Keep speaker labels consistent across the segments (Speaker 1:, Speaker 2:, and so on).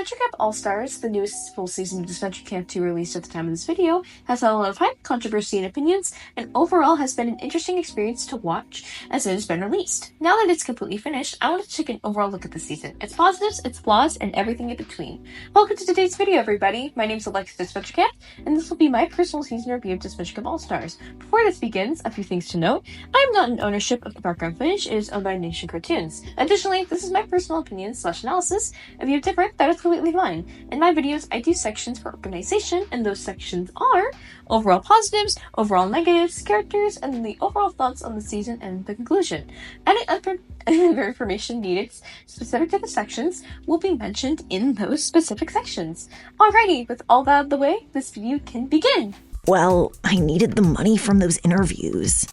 Speaker 1: Disventure Camp All-Stars, the newest full season of Disventure Camp 2 released at the time of this video, has had a lot of hype, controversy, and opinions, and overall has been an interesting experience to watch as it has been released. Now that it's completely finished, I want to take an overall look at the season, its positives, its flaws, and everything in between. Welcome to today's video, everybody. My name is Alec Disventure Camp, and this will be my personal season review of Disventure Camp All-Stars. Before this begins, a few things to note. I am not in ownership of the background footage. It is owned by Nation Cartoons. Additionally, this is my personal opinion / analysis. If you have different, that is completely fine. In my videos, I do sections for organization, and those sections are overall positives, overall negatives, characters, and then the overall thoughts on the season and the conclusion. Any other information needed specific to the sections will be mentioned in those specific sections. Alrighty, with all that out of the way, this video can begin.
Speaker 2: Well, I needed the money from those interviews.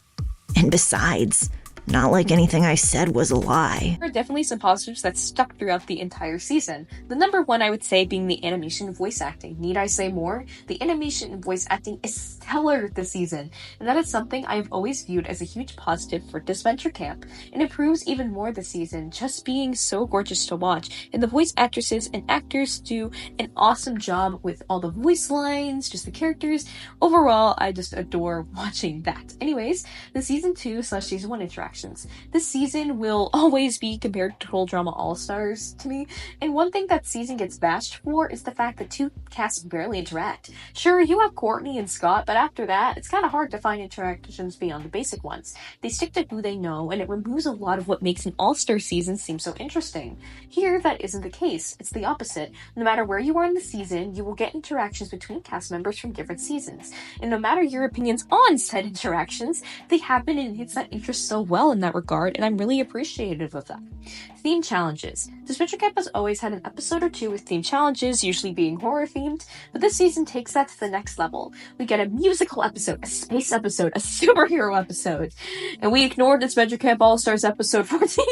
Speaker 2: And besides, not like anything I said was a lie.
Speaker 1: There are definitely some positives that stuck throughout the entire season. The number one, I would say, being the animation and voice acting. Need I say more? The animation and voice acting is stellar this season, and that is something I have always viewed as a huge positive for Disventure Camp. It improves even more this season, just being so gorgeous to watch, and the voice actresses and actors do an awesome job with all the voice lines, just the characters. Overall, I just adore watching that. Anyways, the season 2 / season 1 interaction. This season will always be compared to Total Drama All-Stars to me, and one thing that season gets bashed for is the fact that two casts barely interact. Sure, you have Courtney and Scott, but after that, it's kind of hard to find interactions beyond the basic ones. They stick to who they know, and it removes a lot of what makes an All-Star season seem so interesting. Here, that isn't the case. It's the opposite. No matter where you are in the season, you will get interactions between cast members from different seasons, and no matter your opinions on said interactions, they happen and hits that interest so well in that regard, and I'm really appreciative of that. Theme challenges. Disventure Camp has always had an episode or two with theme challenges, usually being horror themed, but this season takes that to the next level. We get a musical episode, a space episode, a superhero episode, and we ignored Disventure Camp All-Stars episode 14.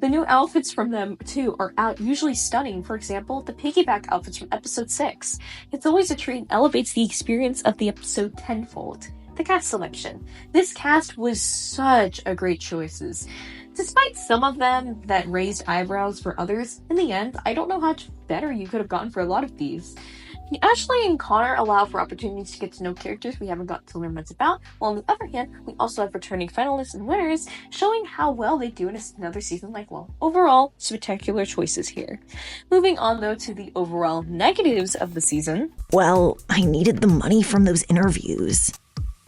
Speaker 1: The new outfits from them too are out usually stunning. For example, the piggyback outfits from episode 6. It's always a treat and elevates the experience of the episode tenfold. The cast selection. This cast was such a great choices. Despite some of them that raised eyebrows for others, in the end, I don't know how much better you could have gotten for a lot of these. Ashley and Connor allow for opportunities to get to know characters we haven't gotten to learn much about, while on the other hand, we also have returning finalists and winners, showing how well they do in another season like well. Overall, spectacular choices here. Moving on though to the overall negatives of the season.
Speaker 2: Well, I needed the money from those interviews.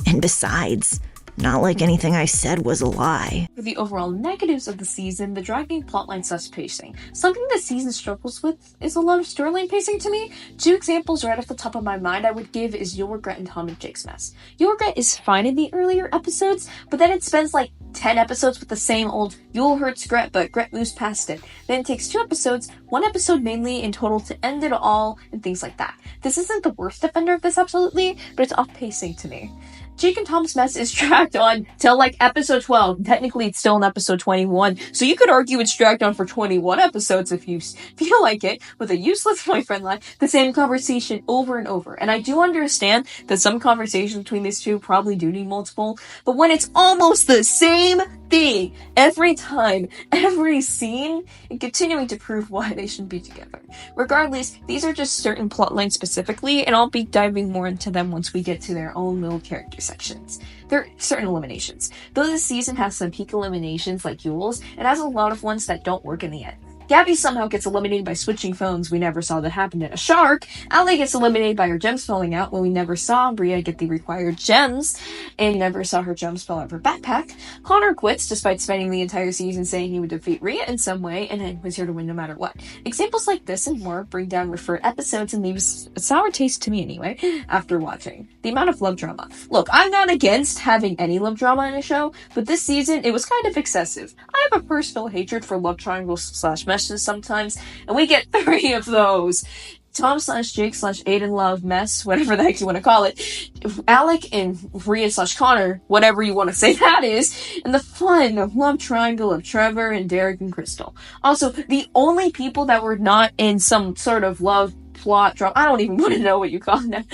Speaker 2: And besides, not like anything I said was a lie.
Speaker 1: For the overall negatives of the season, the dragging plotline / pacing. Something the season struggles with is a lot of storyline pacing to me. 2 examples right off the top of my mind I would give is You'll Regret and Tom and Jake's mess. You'll Regret is fine in the earlier episodes, but then it spends like 10 episodes with the same old You'll hurts Grett, but Grett moves past it. Then it takes 2 episodes, 1 episode mainly in total to end it all, and things like that. This isn't the worst offender of this absolutely, but it's off pacing to me. Jake and Tom's mess is dragged on till like episode 12. Technically, it's still in episode 21, so you could argue it's dragged on for 21 episodes if you feel like it, with a useless boyfriend line, the same conversation over and over. And I do understand that some conversations between these two probably do need multiple, but when it's almost the same thing every time, every scene, and continuing to prove why they shouldn't be together. Regardless, these are just certain plotlines specifically, and I'll be diving more into them once we get to their own little character sections. There are certain eliminations. Though this season has some peak eliminations like Yule's, it has a lot of ones that don't work in the end. Gabby somehow gets eliminated by switching phones. We never saw that happen in a shark. Alec gets eliminated by her gems falling out when we never saw Riya get the required gems and never saw her gems fall out of her backpack. Connor quits despite spending the entire season saying he would defeat Riya in some way and was here to win no matter what. Examples like this and more bring down referred episodes and leaves a sour taste to me anyway after watching. The amount of love drama. Look, I'm not against having any love drama in a show, but this season it was kind of excessive. I have a personal hatred for love triangles / meshes sometimes, and we get 3 of those. Tom / Jake / Aiden love mess, whatever the heck you want to call it. Alec and Riya / Connor, whatever you want to say that is. And the fun of love triangle of Trevor and Derek and Crystal. Also, the only people that were not in some sort of love plot drama, I don't even want to know what you call them,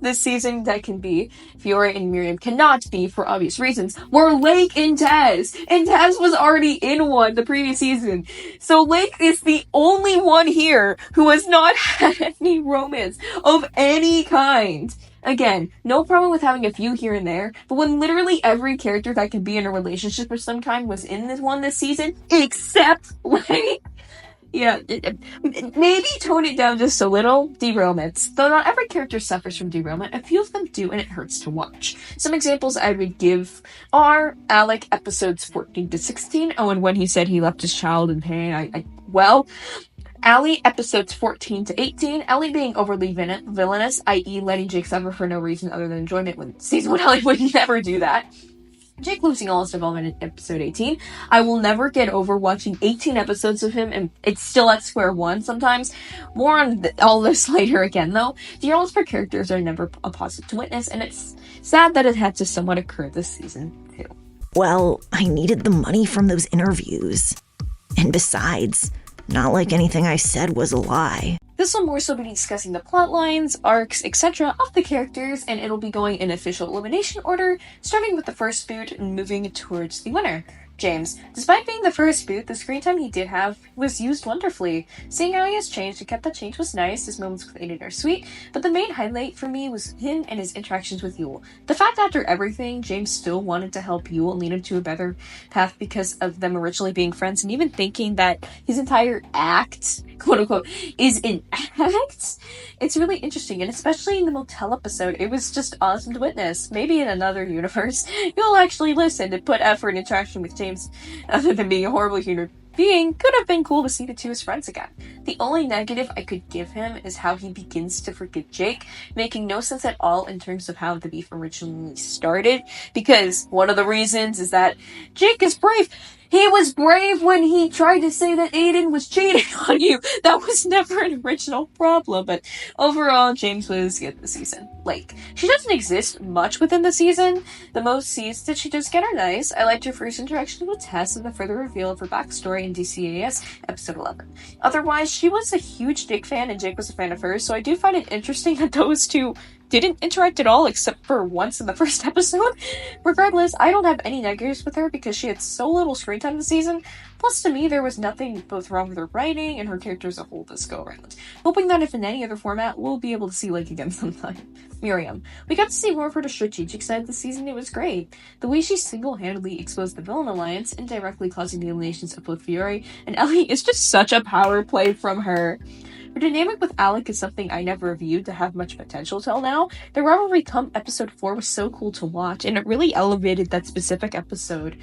Speaker 1: this season that can be. Fiore and Miriam cannot be, for obvious reasons, were Lake and Tess. And Tess was already in one the previous season. So Lake is the only one here who has not had any romance of any kind. Again, no problem with having a few here and there, but when literally every character that can be in a relationship of some kind was in this season, except Lake, yeah, maybe tone it down just a little. Derailments. Though not every character suffers from derailment, a few of them do, and it hurts to watch. Some examples I would give are Alec episodes 14 to 16. Oh, and when he said he left his child in pain, Ellie episodes 14 to 18. Ellie being overly villainous, i.e. letting Jake suffer for no reason other than enjoyment, when season 1 Ellie would never do that. Jake losing all his development in episode 18. I will never get over watching 18 episodes of him, and it's still at square one sometimes. More on all this later again, though. The roles for characters are never a positive to witness, and it's sad that it had to somewhat occur this season, too.
Speaker 2: Well, I needed the money from those interviews. And besides, not like anything I said was a lie.
Speaker 1: This will more so be discussing the plot lines, arcs, etc. of the characters, and it'll be going in official elimination order, starting with the first boot and moving towards the winner. James. Despite being the first boot, the screen time he did have was used wonderfully. Seeing how he has changed and kept that change was nice, his moments with Aiden are sweet, but the main highlight for me was him and his interactions with Yule. The fact that after everything, James still wanted to help Yule and lead him to a better path because of them originally being friends, and even thinking that his entire act, quote-unquote, is an act? It's really interesting, and especially in the motel episode, it was just awesome to witness. Maybe in another universe, you'll actually listen and put effort and interaction with James, other than being a horrible human being. Could have been cool to see the two as friends again. The only negative I could give him is how he begins to forgive Jake, making no sense at all in terms of how the beef originally started, because one of the reasons is that Jake is brave. He was brave when he tried to say that Aiden was cheating on you. That was never an original problem, but overall, James was good this season. Like, she doesn't exist much within the season. The most scenes that she does get are nice. I liked her first interaction with Tess and the further reveal of her backstory in DCAS episode 11. Otherwise, she was a huge Jake fan and Jake was a fan of hers, so I do find it interesting that those two didn't interact at all except for once in the first episode. Regardless, I don't have any negatives with her because she had so little screen time this season. Plus, to me, there was nothing both wrong with her writing and her character as a whole this go around. Hoping that if in any other format, we'll be able to see Lake again sometime. Miriam. We got to see more of her strategic side this season. It was great. The way she single-handedly exposed the villain alliance, indirectly causing the eliminations of both Fiore and Ellie, is just such a power play from her. Her dynamic with Alec is something I never viewed to have much potential till now. The rivalry come episode 4 was so cool to watch, and it really elevated that specific episode.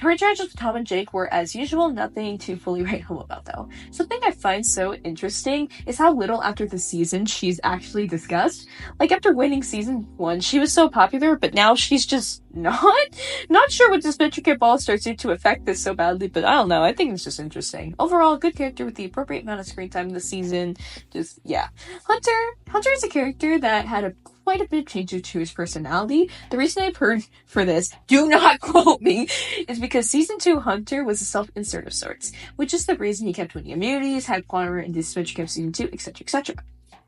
Speaker 1: Her interactions with Tom and Jake were, as usual, nothing to fully write home about, though. Something I find so interesting is how little after the season she's actually discussed. Like, after winning season 1, she was so popular, but now she's just not? Not sure what Disventure Camp All-Stars did to affect this so badly, but I don't know. I think it's just interesting. Overall, good character with the appropriate amount of screen time this season. Just, yeah. Hunter is a character that had quite a bit of change to his personality. The reason I've heard for this, do not quote me, is because season 2 Hunter was a self-insert of sorts, which is the reason he kept winning immunities, had Quantum in Disventure Camp season 2, etc., etc.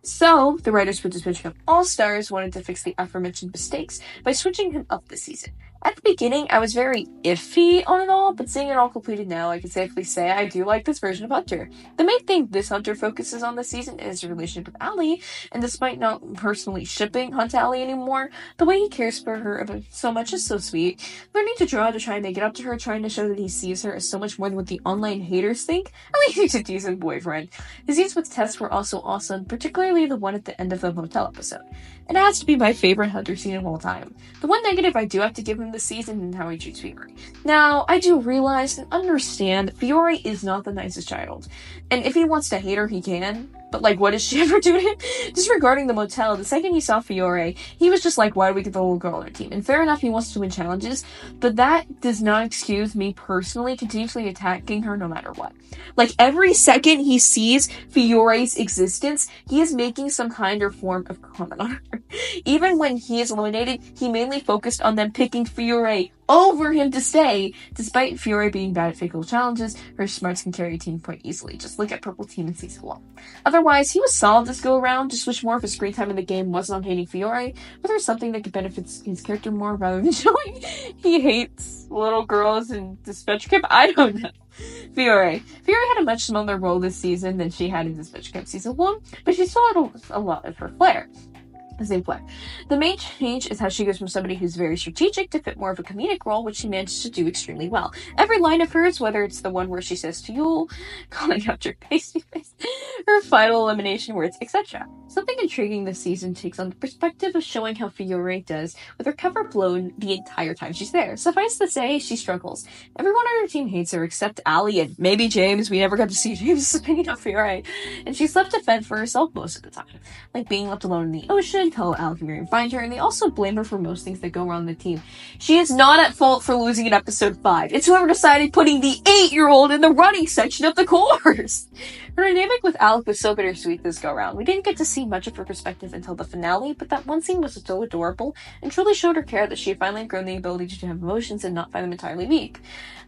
Speaker 1: So, the writers for Disventure Camp All-Stars wanted to fix the aforementioned mistakes by switching him up this season. At the beginning, I was very iffy on it all, but seeing it all completed now, I can safely say I do like this version of Hunter. The main thing this Hunter focuses on this season is his relationship with Ellie, and despite not personally shipping Hunt to Ellie anymore, the way he cares for her so much is so sweet. Learning to draw to try and make it up to her, trying to show that he sees her as so much more than what the online haters think, Ellie thinks a decent boyfriend. His scenes with Tess were also awesome, particularly the one at the end of the motel episode. It has to be my favorite Hunter scene of all time. The one negative I do have to give him this season and how he treats Fiore. Now, I do realize and understand Fiore is not the nicest child. And if he wants to hate her, he can. But, like, what did she ever do to him? Disregarding the motel, the second he saw Fiore, he was just like, why do we get the little girl on our team? And fair enough, he wants to win challenges, but that does not excuse me personally continuously attacking her no matter what. Like, every second he sees Fiore's existence, he is making some kind or form of comment on her. Even when he is eliminated, he mainly focused on them picking Fiore over him to stay. Despite Fiore being bad at physical challenges, her smarts can carry a team point easily. Just look at Purple Team in Season 1. Otherwise, he was solid this go-around, just wish more of his screen time in the game wasn't on hating Fiore, but there's something that could benefit his character more rather than showing he hates little girls in Disventure Camp. I don't know. Fiore had a much smaller role this season than she had in Disventure Camp Season 1, but she still had a lot of her flair. The same flair. The main change is how she goes from somebody who's very strategic to fit more of a comedic role, which she managed to do extremely well. Every line of hers, whether it's the one where she says to Yule, calling out your pasty face, her final elimination words, etc. Something intriguing this season takes on the perspective of showing how Fiore does with her cover blown the entire time she's there. Suffice to say, she struggles. Everyone on her team hates her except Allie and maybe James. We never got to see James' opinion of Fiore. And she's left to fend for herself most of the time. Like being left alone in the ocean, until Alec and Miriam find her, and they also blame her for most things that go wrong on the team. She is not at fault for losing in episode 5. It's whoever decided putting the 8-year-old in the running section of the course. Her dynamic with Alec was so bittersweet this go-round. We didn't get to see much of her perspective until the finale, but that one scene was so adorable and truly showed her care that she had finally grown the ability to have emotions and not find them entirely weak.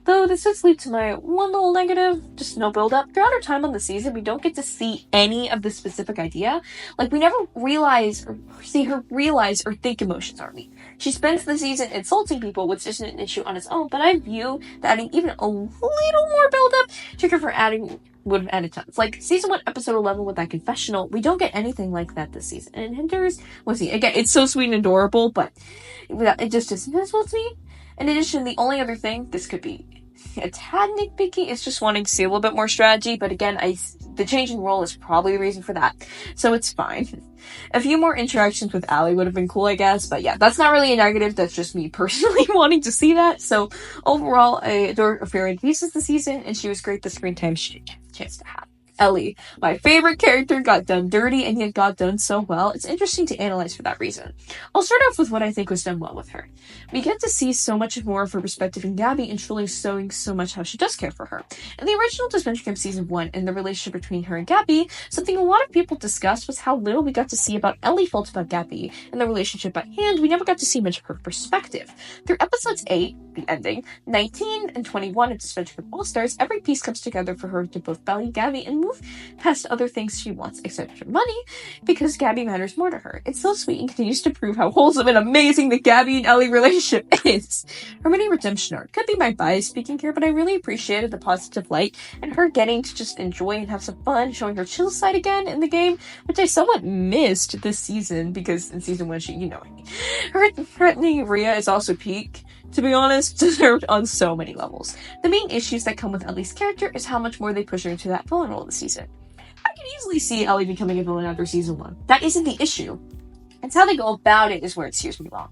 Speaker 1: Though this does lead to my one little negative, just no build-up. Throughout our time on the season, we don't get to see any of the specific idea. Like, we never realize or see her realize or think emotions are weak. She spends the season insulting people, which isn't an issue on its own, but I view that adding even a little more build-up to her for adding would have added tons. Like, Season 1, Episode 11 with that confessional, we don't get anything like that this season. And it hinders, again, it's so sweet and adorable, but it just isn't as well to me. In addition, the only other thing, this could be a tad nitpicky, is just wanting to see a little bit more strategy, but again, the change in role is probably the reason for that, so it's fine. A few more interactions with Allie would have been cool, I guess, but yeah, that's not really a negative, that's just me personally wanting to see that. So overall, I adore Fiore pieces this season, and she was great the screen time she had a chance to have. Ellie, my favorite character, got done dirty and yet got done so well. It's interesting to analyze for that reason. I'll start off with what I think was done well with her. We get to see so much more of her perspective in Gabby and truly showing so much how she does care for her. In the original Disventure Camp Season 1 and the relationship between her and Gabby, something a lot of people discussed was how little we got to see about Ellie felt about Gabby and the relationship at hand. We never got to see much of her perspective. Through episodes 8, the ending, 19, and 21 of Disventure Camp All-Stars, every piece comes together for her to both value Gabby and move past other things she wants except her money, because Gabby matters more to her. It's so sweet and continues to prove how wholesome and amazing the Gabby and Ellie relationship is. Her mini redemption arc could be my bias speaking here, but I really appreciated the positive light and her getting to just enjoy and have some fun, showing her chill side again in the game, which I somewhat missed this season, because in Season 1 she, her threatening Riya is also peak, to be honest, deserved on so many levels. The main issues that come with Ellie's character is how much more they push her into that villain role this season. I can easily see Ellie becoming a villain after Season 1. That isn't the issue. It's how they go about it is where it steers me wrong.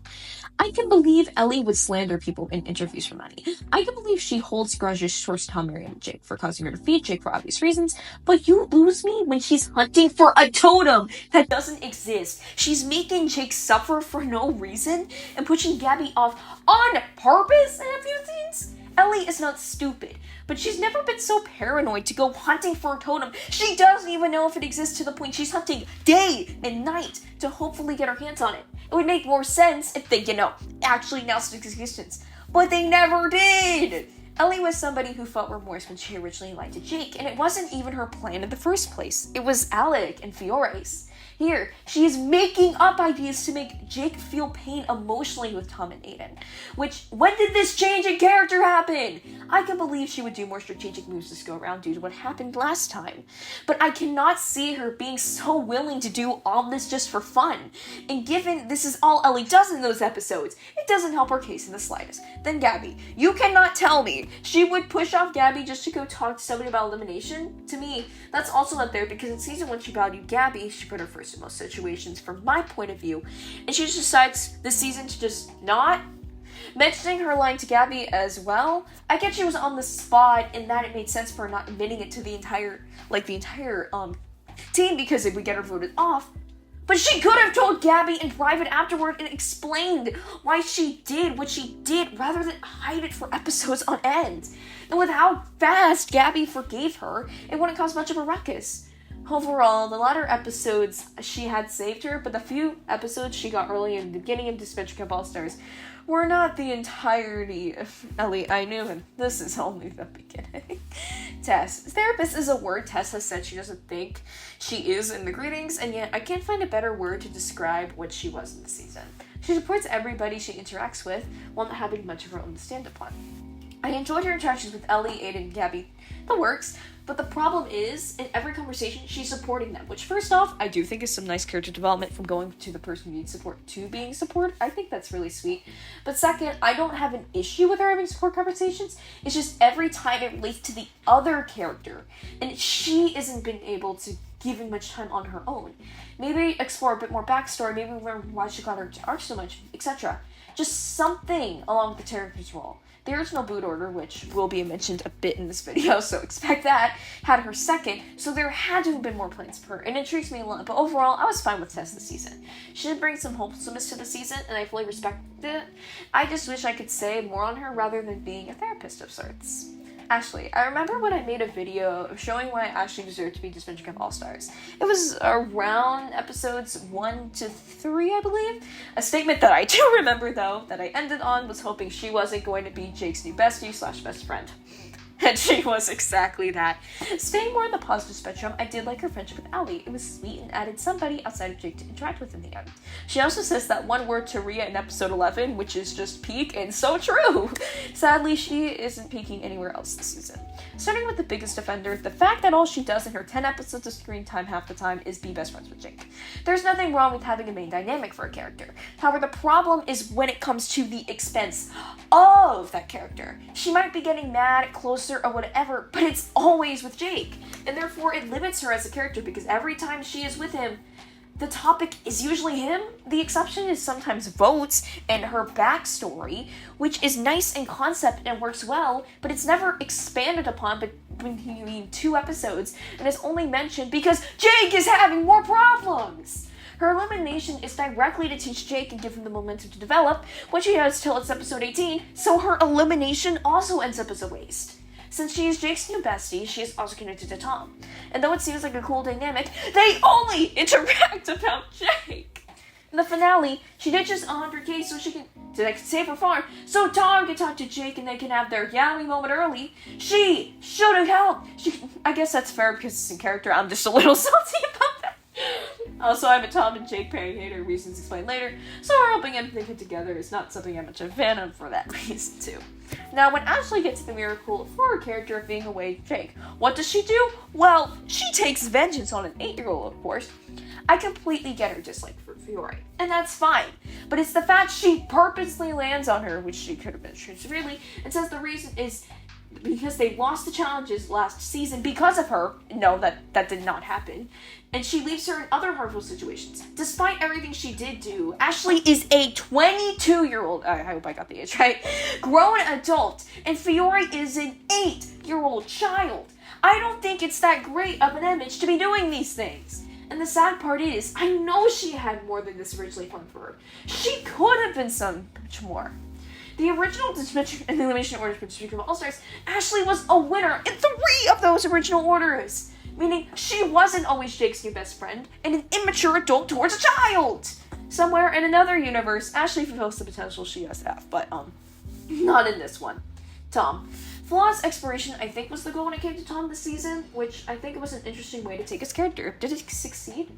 Speaker 1: I can believe Ellie would slander people in interviews for money. I can believe she holds grudges towards Tom, Miriam, and Jake for causing her to feed Jake for obvious reasons, but you lose me when she's hunting for a totem that doesn't exist. She's making Jake suffer for no reason and pushing Gabby off on purpose in a few scenes. Ellie is not stupid, but she's never been so paranoid to go hunting for a totem. She doesn't even know if it exists to the point she's hunting day and night to hopefully get her hands on it. It would make more sense if they, actually announced its existence. But they never did! Ellie was somebody who felt remorse when she originally lied to Jake, and it wasn't even her plan in the first place. It was Alec and Fiore's. Here, she is making up ideas to make Jake feel pain emotionally with Tom and Aiden. Which, when did this change in character happen? I can believe she would do more strategic moves this go around due to what happened last time. But I cannot see her being so willing to do all this just for fun. And given this is all Ellie does in those episodes, it doesn't help her case in the slightest. Then Gabby, you cannot tell me she would push off Gabby just to go talk to somebody about elimination? To me, that's also not there, because in Season 1 she valued Gabby, she put her first in most situations from my point of view, and she just decides this season to just not. Mentioning her lying to Gabby as well, I get she was on the spot and that it made sense for her not admitting it to the entire team, because if we get her voted off. But she could have told Gabby in private afterward and explained why she did what she did rather than hide it for episodes on end. And with how fast Gabby forgave her, it wouldn't cause much of a ruckus. Overall, the latter episodes she had saved her, but the few episodes she got early in the beginning of Disventure Camp All-Stars we're not the entirety of Ellie I knew, and this is only the beginning. Tess. Therapist is a word Tess has said she doesn't think she is in the greetings, and yet I can't find a better word to describe what she was in the season. She supports everybody she interacts with while not having much of her own to stand upon. I enjoyed her interactions with Ellie, Aiden, Gabby, the works, but the problem is, in every conversation, she's supporting them, which first off, I do think is some nice character development from going to the person who needs support to being support. I think that's really sweet. But second, I don't have an issue with her having support conversations. It's just every time it relates to the other character, and she isn't been able to give him much time on her own. Maybe explore a bit more backstory, maybe learn why she got her to arch so much, etc. Just something along with the therapist's role. The original boot order, which will be mentioned a bit in this video, so expect that, had her second, so there had to have been more plans for her. It intrigues me a lot, but overall, I was fine with Tess this season. She did bring some wholesomeness to the season, and I fully respect it. I just wish I could say more on her rather than being a therapist of sorts. Ashley. I remember when I made a video of showing why Ashley deserved to be Disventure Camp All-Stars. It was around episodes 1 to 3, I believe. A statement that I do remember, though, that I ended on was hoping she wasn't going to be Jake's new bestie / best friend. And she was exactly that. Staying more in the positive spectrum, I did like her friendship with Ellie. It was sweet and added somebody outside of Jake to interact with in the end. She also says that one word to Riya in episode 11, which is just peak, and so true! Sadly, she isn't peaking anywhere else this season. Starting with the biggest offender, the fact that all she does in her 10 episodes of screen time half the time is be best friends with Jake. There's nothing wrong with having a main dynamic for a character. However, the problem is when it comes to the expense of that character. She might be getting mad, closer, or whatever, but it's always with Jake, and therefore it limits her as a character because every time she is with him, the topic is usually him. The exception is sometimes votes and her backstory, which is nice in concept and works well, but it's never expanded upon between 2 episodes, and is only mentioned because Jake is having more problems. Her elimination is directly to teach Jake and give him the momentum to develop, which he has till it's episode 18, so her elimination also ends up as a waste. Since she is Jake's new bestie, she is also connected to Tom. And though it seems like a cool dynamic, they only interact about Jake. In the finale, she ditches 100k so she can save her farm, so Tom can talk to Jake and they can have their yummy moment early. She should have helped. I guess that's fair because it's in character. I'm just a little salty about that. Also, I'm a Tom and Jake pairing hater, reasons explained later, so helping them think it together is not something I'm much a fan of for that reason too. Now, when Ashley gets the miracle for her character of being away from Jake, what does she do? Well, she takes vengeance on an 8-year-old, of course. I completely get her dislike for Fiore, and that's fine, but it's the fact she purposely lands on her, which she could have been treated severely, and says the reason is because they lost the challenges last season because of her. No, that did not happen. And she leaves her in other harmful situations. Despite everything she did do, Ashley is a 22-year-old, I hope I got the age right, grown adult, and Fiore is an 8-year-old child. I don't think it's that great of an image to be doing these things. And the sad part is, I know she had more than this originally planned for her. She could have been so much more. The original Elimination Orders for Disventure Camp All-Stars, Ashley was a winner in 3 of those original orders. Meaning, she wasn't always Jake's new best friend, and an immature adult towards a child. Somewhere in another universe, Ashley fulfills the potential she has to have, but, not in this one. Tom. Flawless exploration, I think, was the goal when it came to Tom this season, which I think was an interesting way to take his character. Did it succeed?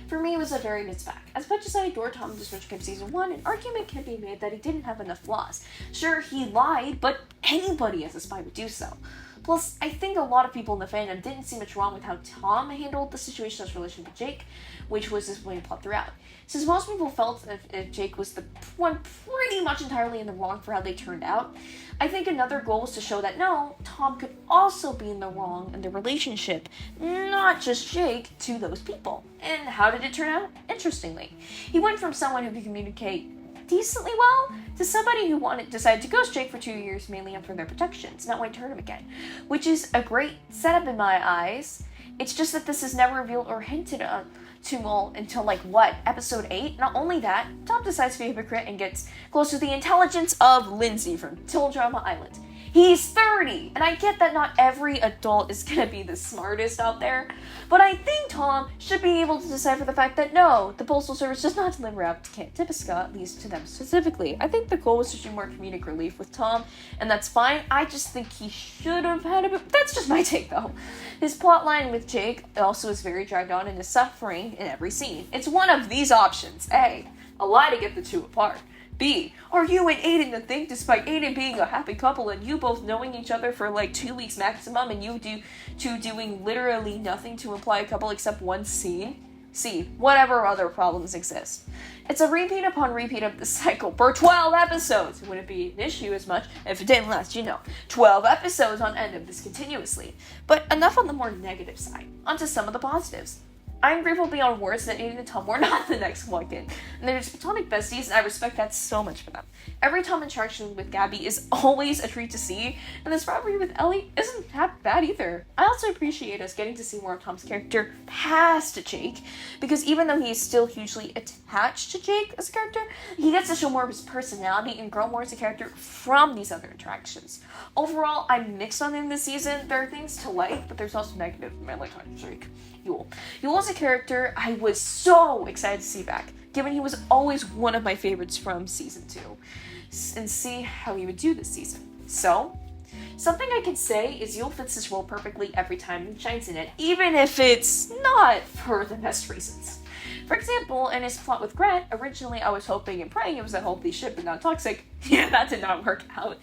Speaker 1: For me, it was a very mixed bag. As much as I adore Tom in Disventure Camp Season 1, an argument can be made that he didn't have enough flaws. Sure, he lied, but anybody as a spy would do so. Plus, I think a lot of people in the fandom didn't see much wrong with how Tom handled the situation as relation to Jake, which was his main plot throughout. Since most people felt if Jake was the one pretty much entirely in the wrong for how they turned out, I think another goal was to show that no, Tom could also be in the wrong in the relationship, not just Jake, to those people. And how did it turn out? Interestingly, he went from someone who could communicate decently well to somebody who decided to ghost Jake for 2 years, mainly for their protections, not want to turn him again, which is a great setup in my eyes. It's just that this is never revealed or hinted on to Mole until episode 8. Not only that, Tom decides to be a hypocrite and gets close to the intelligence of Lindsay from Till Drama Island. He's 30! And I get that not every adult is gonna be the smartest out there, but I think Tom should be able to decipher the fact that no, the Postal Service does not deliver out to Camp Typiska, at least to them specifically. I think the goal was to do more comedic relief with Tom, and that's fine. I just think he should have had a bit. That's just my take, though. His plotline with Jake also is very dragged on and is suffering in every scene. It's one of these options. A lie to get the two apart. B, are you and Aiden the thing despite Aiden being a happy couple and you both knowing each other for like 2 weeks maximum and you two doing literally nothing to imply a couple except one scene? C, whatever other problems exist. It's a repeat upon repeat of the cycle for 12 episodes. It wouldn't be an issue as much if it didn't last, 12 episodes on end of this continuously. But enough on the more negative side. Onto some of the positives. I'm grateful beyond words that Aiden and Tom were not the next Lunkin. And they're just platonic besties, and I respect that so much for them. Every Tom interaction with Gabby is always a treat to see, and this rivalry with Ellie isn't that bad either. I also appreciate us getting to see more of Tom's character past Jake, because even though he is still hugely attached to Jake as a character, he gets to show more of his personality and grow more as a character from these other interactions. Overall, I'm mixed on him this season. There are things to like, but there's also negative in my lifetime streak. Yule is a character I was so excited to see back, given he was always one of my favorites from season 2, and see how he would do this season. So, something I can say is Yule fits this role perfectly every time and shines in it, even if it's not for the best reasons. For example, in his plot with Grett, originally I was hoping and praying it was a healthy ship and not toxic. Yeah, that did not work out.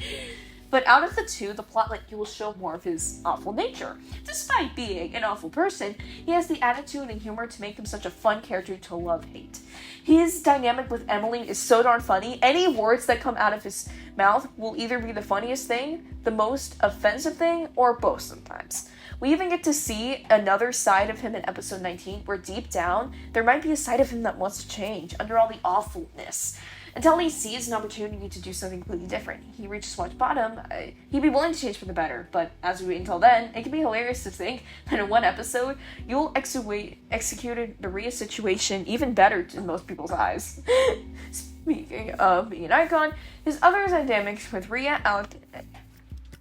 Speaker 1: But out of the two, the plot let Yule show more of his awful nature. Despite being an awful person, he has the attitude and humor to make him such a fun character to love-hate. His dynamic with Emily is so darn funny. Any words that come out of his mouth will either be the funniest thing, the most offensive thing, or both sometimes. We even get to see another side of him in episode 19, where deep down, there might be a side of him that wants to change, under all the awfulness. Until he sees an opportunity to do something completely different. He reaches rock bottom, he'd be willing to change for the better, but as we wait until then, it can be hilarious to think that in one episode, Yule executed the Riya situation even better in most people's eyes. Speaking of being an icon, his other dynamics with Riya, Alec,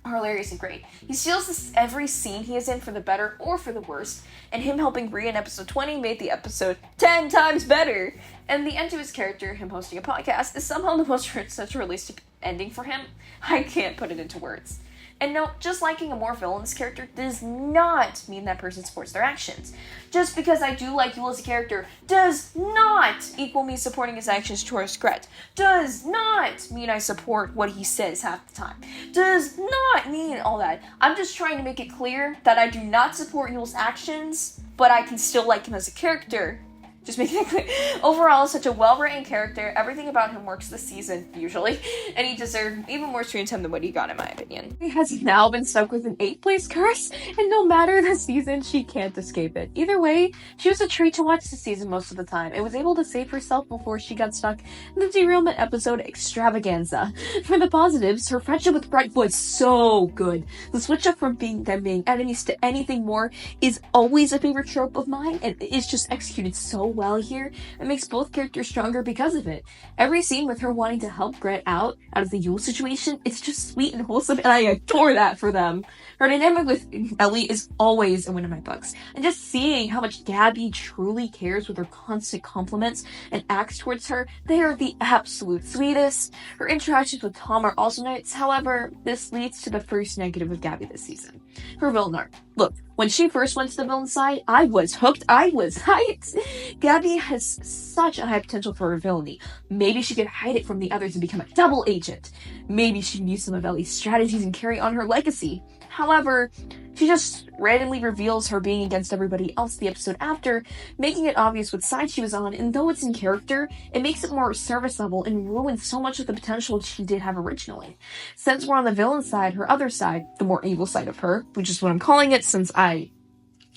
Speaker 1: are hilarious and great. He steals every scene he is in for the better or for the worse, and him helping Riya in episode 20 made the episode 10 times better. And the end to his character, him hosting a podcast, is somehow the most such a realistic ending for him. I can't put it into words. And no, just liking a more villainous character does not mean that person supports their actions. Just because I do like Yule as a character does not equal me supporting his actions towards Grett. Does not mean I support what he says half the time. Does not mean all that. I'm just trying to make it clear that I do not support Yule's actions, but I can still like him as a character. Just making it clear. Overall, such a well-written character. Everything about him works this season, usually. And he deserved even more screen time than what he got, in my opinion. He has now been stuck with an 8th place curse, and no matter the season, she can't escape it. Either way, she was a treat to watch this season most of the time, and was able to save herself before she got stuck in the derailment episode extravaganza. For the positives, her friendship with Grett was so good. The switch up from them being enemies to anything more is always a favorite trope of mine, and it's just executed so well here. It makes both characters stronger because of it. Every scene with her wanting to help Grett out of the Yule situation, it's just sweet and wholesome, and I adore that for them. Her dynamic with Ellie is always a win in my books. And just seeing how much Gabby truly cares with her constant compliments and acts towards her, they are the absolute sweetest. Her interactions with Tom are also nice. However, this leads to the first negative with Gabby this season. Her villain arc. Look, when she first went to the villain side, I was hooked. I was hyped. Gabby has such a high potential for her villainy. Maybe she could hide it from the others and become a double agent. Maybe she can use some of Ellie's strategies and carry on her legacy. However, she just randomly reveals her being against everybody else the episode after, making it obvious what side she was on, and though it's in character, it makes it more surface level and ruins so much of the potential she did have originally. Since we're on the villain side, her other side, the more evil side of her, which is what I'm calling it since I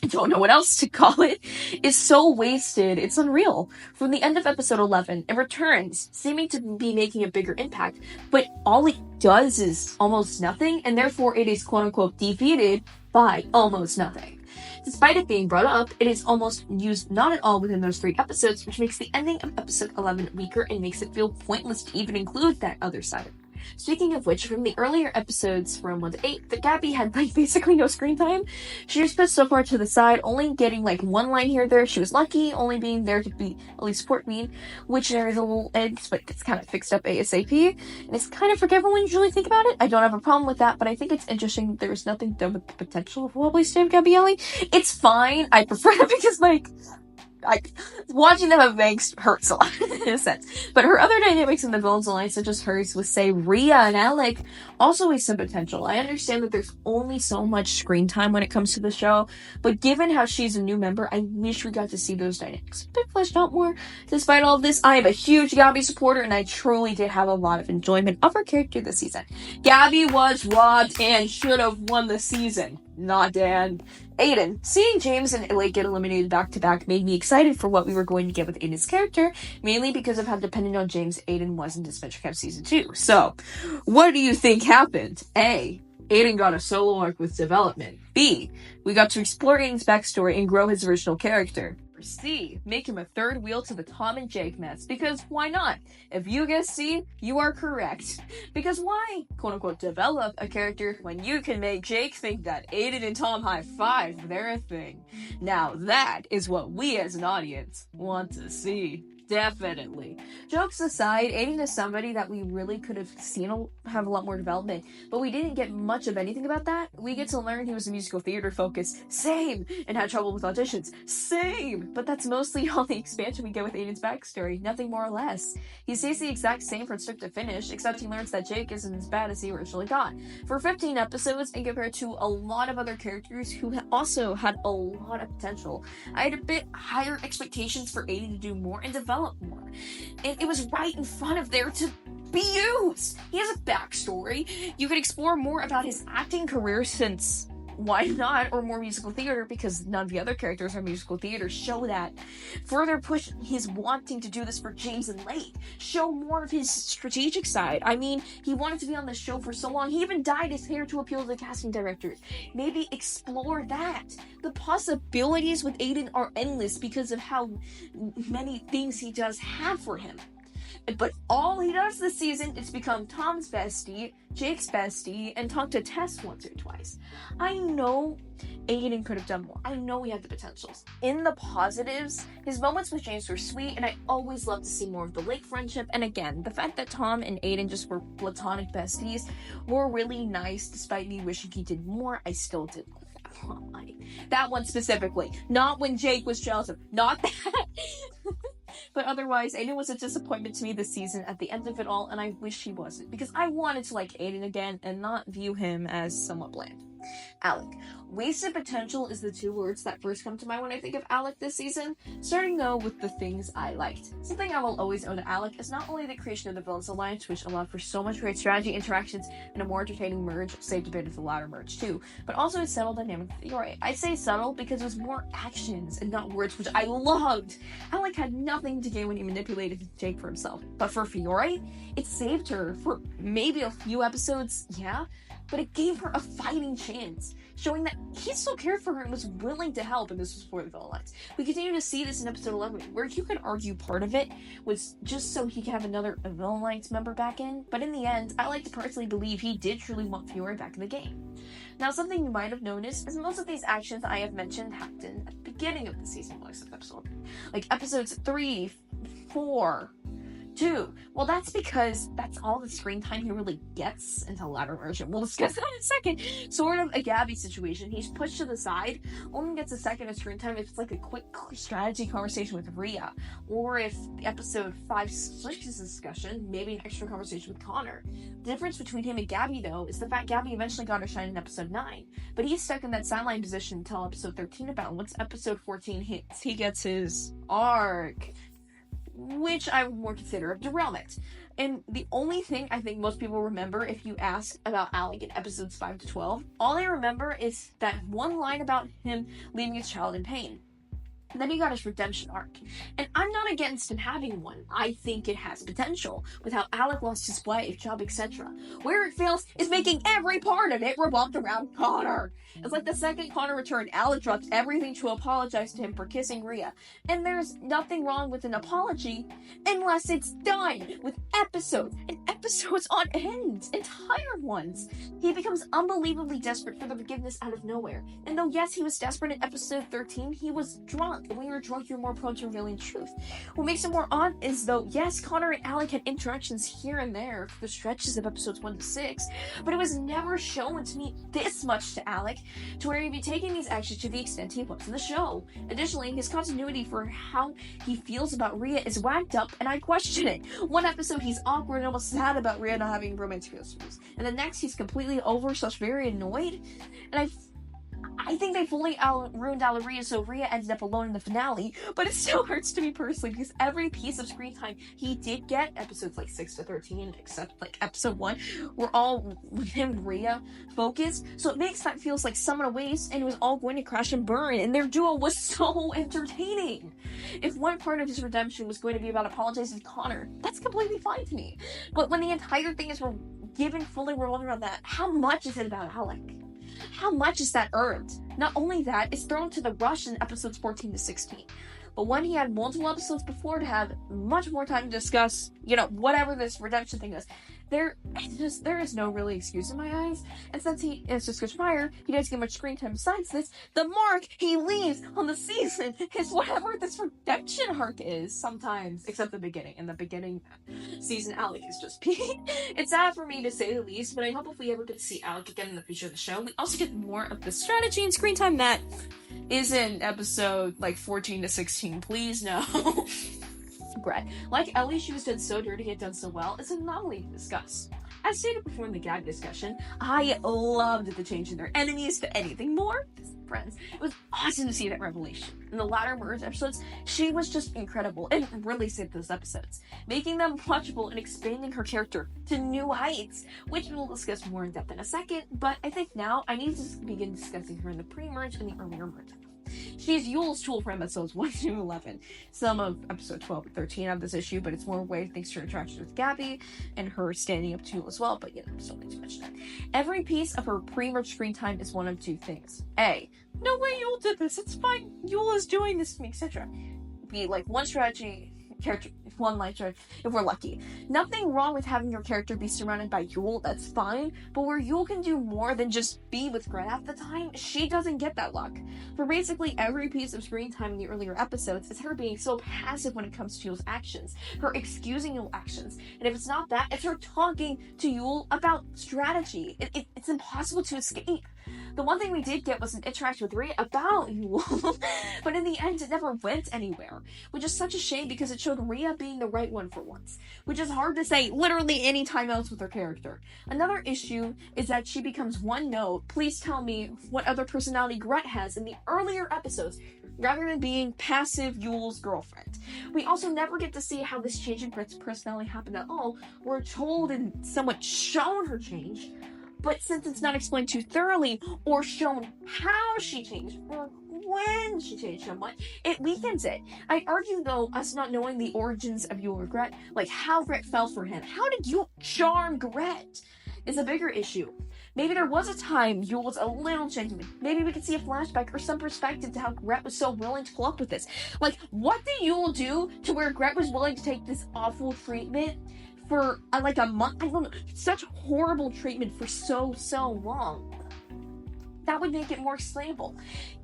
Speaker 1: don't know what else to call it, is so wasted, it's unreal. From the end of episode 11, it returns, seeming to be making a bigger impact, but all it does is almost nothing, and therefore it is quote-unquote defeated by almost nothing. Despite it being brought up, it is almost used not at all within those 3 episodes, which makes the ending of episode 11 weaker and makes it feel pointless to even include that other side. Speaking of which, from the earlier episodes from 1 to 8, that Gabby had like basically no screen time. She was put so far to the side, only getting like one line here or there. She was lucky, only being there to be at least support me, which there is a little edge, but it's kind of fixed up ASAP. And it's kind of forgivable when you really think about it. I don't have a problem with that, but I think it's interesting that there is nothing done with the potential of Wobbly Save Gabby Ellie. It's fine. I prefer it because like watching them have angst hurts a lot in a sense. But her other dynamics in the Villains Alliance, such as hers with, say, Riya and Alec, also has some potential. I understand that there's only so much screen time when it comes to the show, but given how she's a new member, I wish we got to see those dynamics a bit fleshed out more. Despite all of this, I am a huge Gabby supporter, and I truly did have a lot of enjoyment of her character this season. Gabby was robbed and should have won the season. Not Dan. Aiden. Seeing James and Ellie get eliminated back-to-back made me excited for what we were going to get with Aiden's character, mainly because of how dependent on James Aiden was in Disventure Camp Season 2. So, what do you think happened? A. Aiden got a solo arc with development. B. We got to explore Aiden's backstory and grow his original character. Or C. Make him a third wheel to the Tom and Jake mess. Because why not? If you guess C, you are correct. Because why, quote-unquote, develop a character when you can make Jake think that Aiden and Tom high-five they're a thing? Now that is what we as an audience want to see. Definitely. Jokes aside, Aiden is somebody that we really could have seen have a lot more development, but we didn't get much of anything about that. We get to learn he was a musical theater focused, same, and had trouble with auditions, same, but that's mostly all the expansion we get with Aiden's backstory, nothing more or less. He stays the exact same from start to finish, except he learns that Jake isn't as bad as he originally thought. For 15 episodes, and compared to a lot of other characters who also had a lot of potential, I had a bit higher expectations for Aiden to do more and develop more. And it was right in front of there to be used. He has a backstory. You could explore more about his acting career, since why not, or more musical theater, because none of the other characters are musical theater. Show that. Further push his wanting to do this for James and Lake. Show more of his strategic side. I mean, he wanted to be on the show for so long. He even dyed his hair to appeal to the casting directors. Maybe explore that. The possibilities with Aiden are endless because of how many things he does have for him. But all he does this season is become Tom's bestie, Jake's bestie, and talk to Tess once or twice. I know Aiden could have done more. I know he had the potentials. In the positives, his moments with James were sweet, and I always love to see more of the Lake friendship. And again, the fact that Tom and Aiden just were platonic besties were really nice. Despite me wishing he did more, I still did that one specifically. Not when Jake was jealous of. Not that. But otherwise, Aiden was a disappointment to me this season at the end of it all, and I wish he wasn't, because I wanted to like Aiden again and not view him as somewhat bland. Alec. Wasted potential is the two words that first come to mind when I think of Alec this season, starting though with the things I liked. Something I will always owe to Alec is not only the creation of the Villains Alliance, which allowed for so much great strategy interactions and a more entertaining merge, saved a bit of the latter merge too, but also his subtle dynamic with Fiore. I say subtle because it was more actions and not words, which I loved. Alec had nothing to gain when he manipulated Jake for himself, but for Fiore, it saved her for maybe a few episodes, yeah, but it gave her a fighting chance, showing that he still cared for her and was willing to help, and this was before the Villain Alliance. We continue to see this in episode 11, where you could argue part of it was just so he could have another Villain Alliance member back in, but in the end, I like to personally believe he did truly want Fiore back in the game. Now, something you might have noticed is most of these actions I have mentioned happened at the beginning of the season, like episodes 3, 4, 2. Well, that's because that's all the screen time he really gets until latter version. We'll discuss that in a second. Sort of a Gabby situation. He's pushed to the side, only gets a second of screen time if it's like a quick strategy conversation with Riya, or if episode 5 switches discussion, maybe an extra conversation with Connor. The difference between him and Gabby, though, is the fact Gabby eventually got her shine in episode 9, but he's stuck in that sideline position until episode 13 about. Once episode 14 hits, he gets his arc, which I would more consider a derailment. And the only thing I think most people remember if you ask about Alec in episodes 5 to 12, all they remember is that one line about him leaving his child in pain. And then he got his redemption arc. And I'm not against him having one. I think it has potential, with how Alec lost his wife, job, etc. Where it fails is making every part of it revolved around Connor. It's like the second Connor returned, Alec dropped everything to apologize to him for kissing Riya. And there's nothing wrong with an apology unless it's done with episodes, and episodes on end, entire ones. He becomes unbelievably desperate for the forgiveness out of nowhere. And though yes, he was desperate in episode 13, he was drunk. And when you're drunk, you're more prone to revealing truth. What makes it more odd is though, yes, Connor and Alec had interactions here and there for the stretches of episodes 1 to 6, but it was never shown to me this much to Alec, to where he'd be taking these actions to the extent he was in the show. Additionally, his continuity for how he feels about Riya is whacked up, and I question it. One episode, he's awkward and almost sad about Riya not having romantic relationships, and the next, he's completely over, so very annoyed, and I think they fully ruined Riya, so Riya ended up alone in the finale, but it still hurts to me personally, because every piece of screen time he did get, episodes like 6 to 13, except like episode 1, were all with him and Riya focused, so it makes that feels like someone a waste, and it was all going to crash and burn, and their duo was so entertaining. If one part of his redemption was going to be about apologizing to Connor, that's completely fine to me, but when the entire thing is given fully revolving around that, how much is it about Alec? How much is that earned? Not only that, it's thrown to the rush in episodes 14 to 16. But when he had multiple episodes before to have much more time to discuss, whatever this redemption thing is, there is no really excuse in my eyes. And since he is just Chris Fire, he doesn't get much screen time besides this. The mark he leaves on the season is whatever this redemption arc is sometimes, except the beginning. In the beginning season, Alec is just peak. It's sad for me to say the least, but I hope if we ever get to see Alec again in the future of the show, we also get more of the strategy and screen time that is in episode 14 to 16. Please no. Grett. Like Ellie, she was done so dirty yet done so well. It's an anomaly to discuss. As stated before in the Gabby discussion, I loved the change in their enemies to anything more friends. It was awesome to see that revelation. In the latter merge episodes, she was just incredible and really saved those episodes, making them watchable and expanding her character to new heights, which we'll discuss more in depth in a second, but I think now I need to begin discussing her in the pre-merge and the earlier merge. She's Yule's tool for episodes 1 to 11. Some of episode 12 and 13 have this issue, but it's more way thanks to her interaction with Gabby and her standing up to Yule as well, but still need to mention that. Every piece of her pre-merge screen time is one of two things. A, no way Yule did this, it's fine, Yule is doing this to me, etc. B, one strategy, character, one light charge, if we're lucky. Nothing wrong with having your character be surrounded by Yule, that's fine, but where Yule can do more than just be with Grett at the time, she doesn't get that luck. For basically every piece of screen time in the earlier episodes, it's her being so passive when it comes to Yule's actions, her excusing Yule's actions, and if it's not that, it's her talking to Yule about strategy. It's impossible to escape. The one thing we did get was an interaction with Riya about Yule, but in the end it never went anywhere, which is such a shame because it showed Riya being the right one for once, which is hard to say literally any time else with her character. Another issue is that she becomes one note, please tell me what other personality Grett has in the earlier episodes, rather than being passive Yule's girlfriend. We also never get to see how this change in Grett's personality happened at all. We're told and somewhat shown her change, but since it's not explained too thoroughly or shown how she changed or when she changed somewhat, it weakens it. I argue though, us not knowing the origins of Yule or Grett, how Grett fell for him, how did Yule charm Grett, is a bigger issue. Maybe there was a time Yule was a little genuine. Maybe we could see a flashback or some perspective to how Grett was so willing to pull up with this. What did Yule do to where Grett was willing to take this awful treatment for a month? I don't know, such horrible treatment for so long. That would make it more explainable.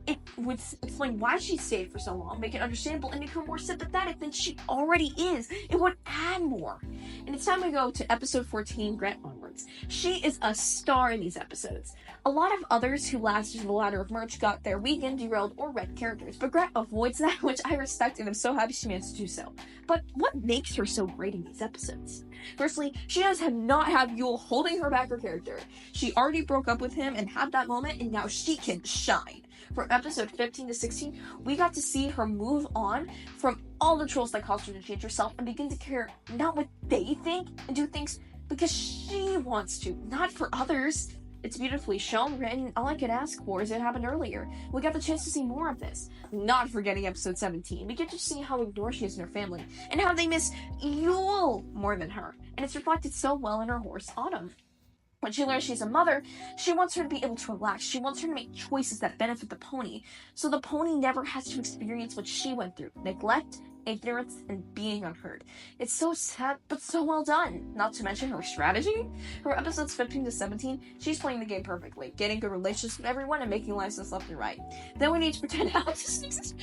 Speaker 1: It would explain why she stayed for so long, make it understandable, and make her more sympathetic than she already is. It would add more. And it's time we go to episode 14, Grett onwards. She is a star in these episodes. A lot of others who lasted the ladder of merch got their weekend derailed or red characters, but Grett avoids that, which I respect, and I'm so happy she managed to do so. But what makes her so great in these episodes? Firstly, she does not have Yule holding her back her character. She already broke up with him and had that moment, and now she can shine. From episode 15 to 16, we got to see her move on from all the trolls that caused her to change herself and begin to care not what they think and do things because she wants to, not for others. It's beautifully shown, written, all I could ask for is it happened earlier. We got the chance to see more of this. Not forgetting episode 17. We get to see how ignored she is in her family, and how they miss Yule more than her. And it's reflected so well in her horse, Autumn. When she learns she's a mother, she wants her to be able to relax. She wants her to make choices that benefit the pony, so the pony never has to experience what she went through. Neglect, ignorance, and being unheard. It's so sad, but so well done. Not to mention her strategy. Her episodes 15 to 17, she's playing the game perfectly, getting good relationships with everyone and making license left and right. Then we need to pretend Alex exists.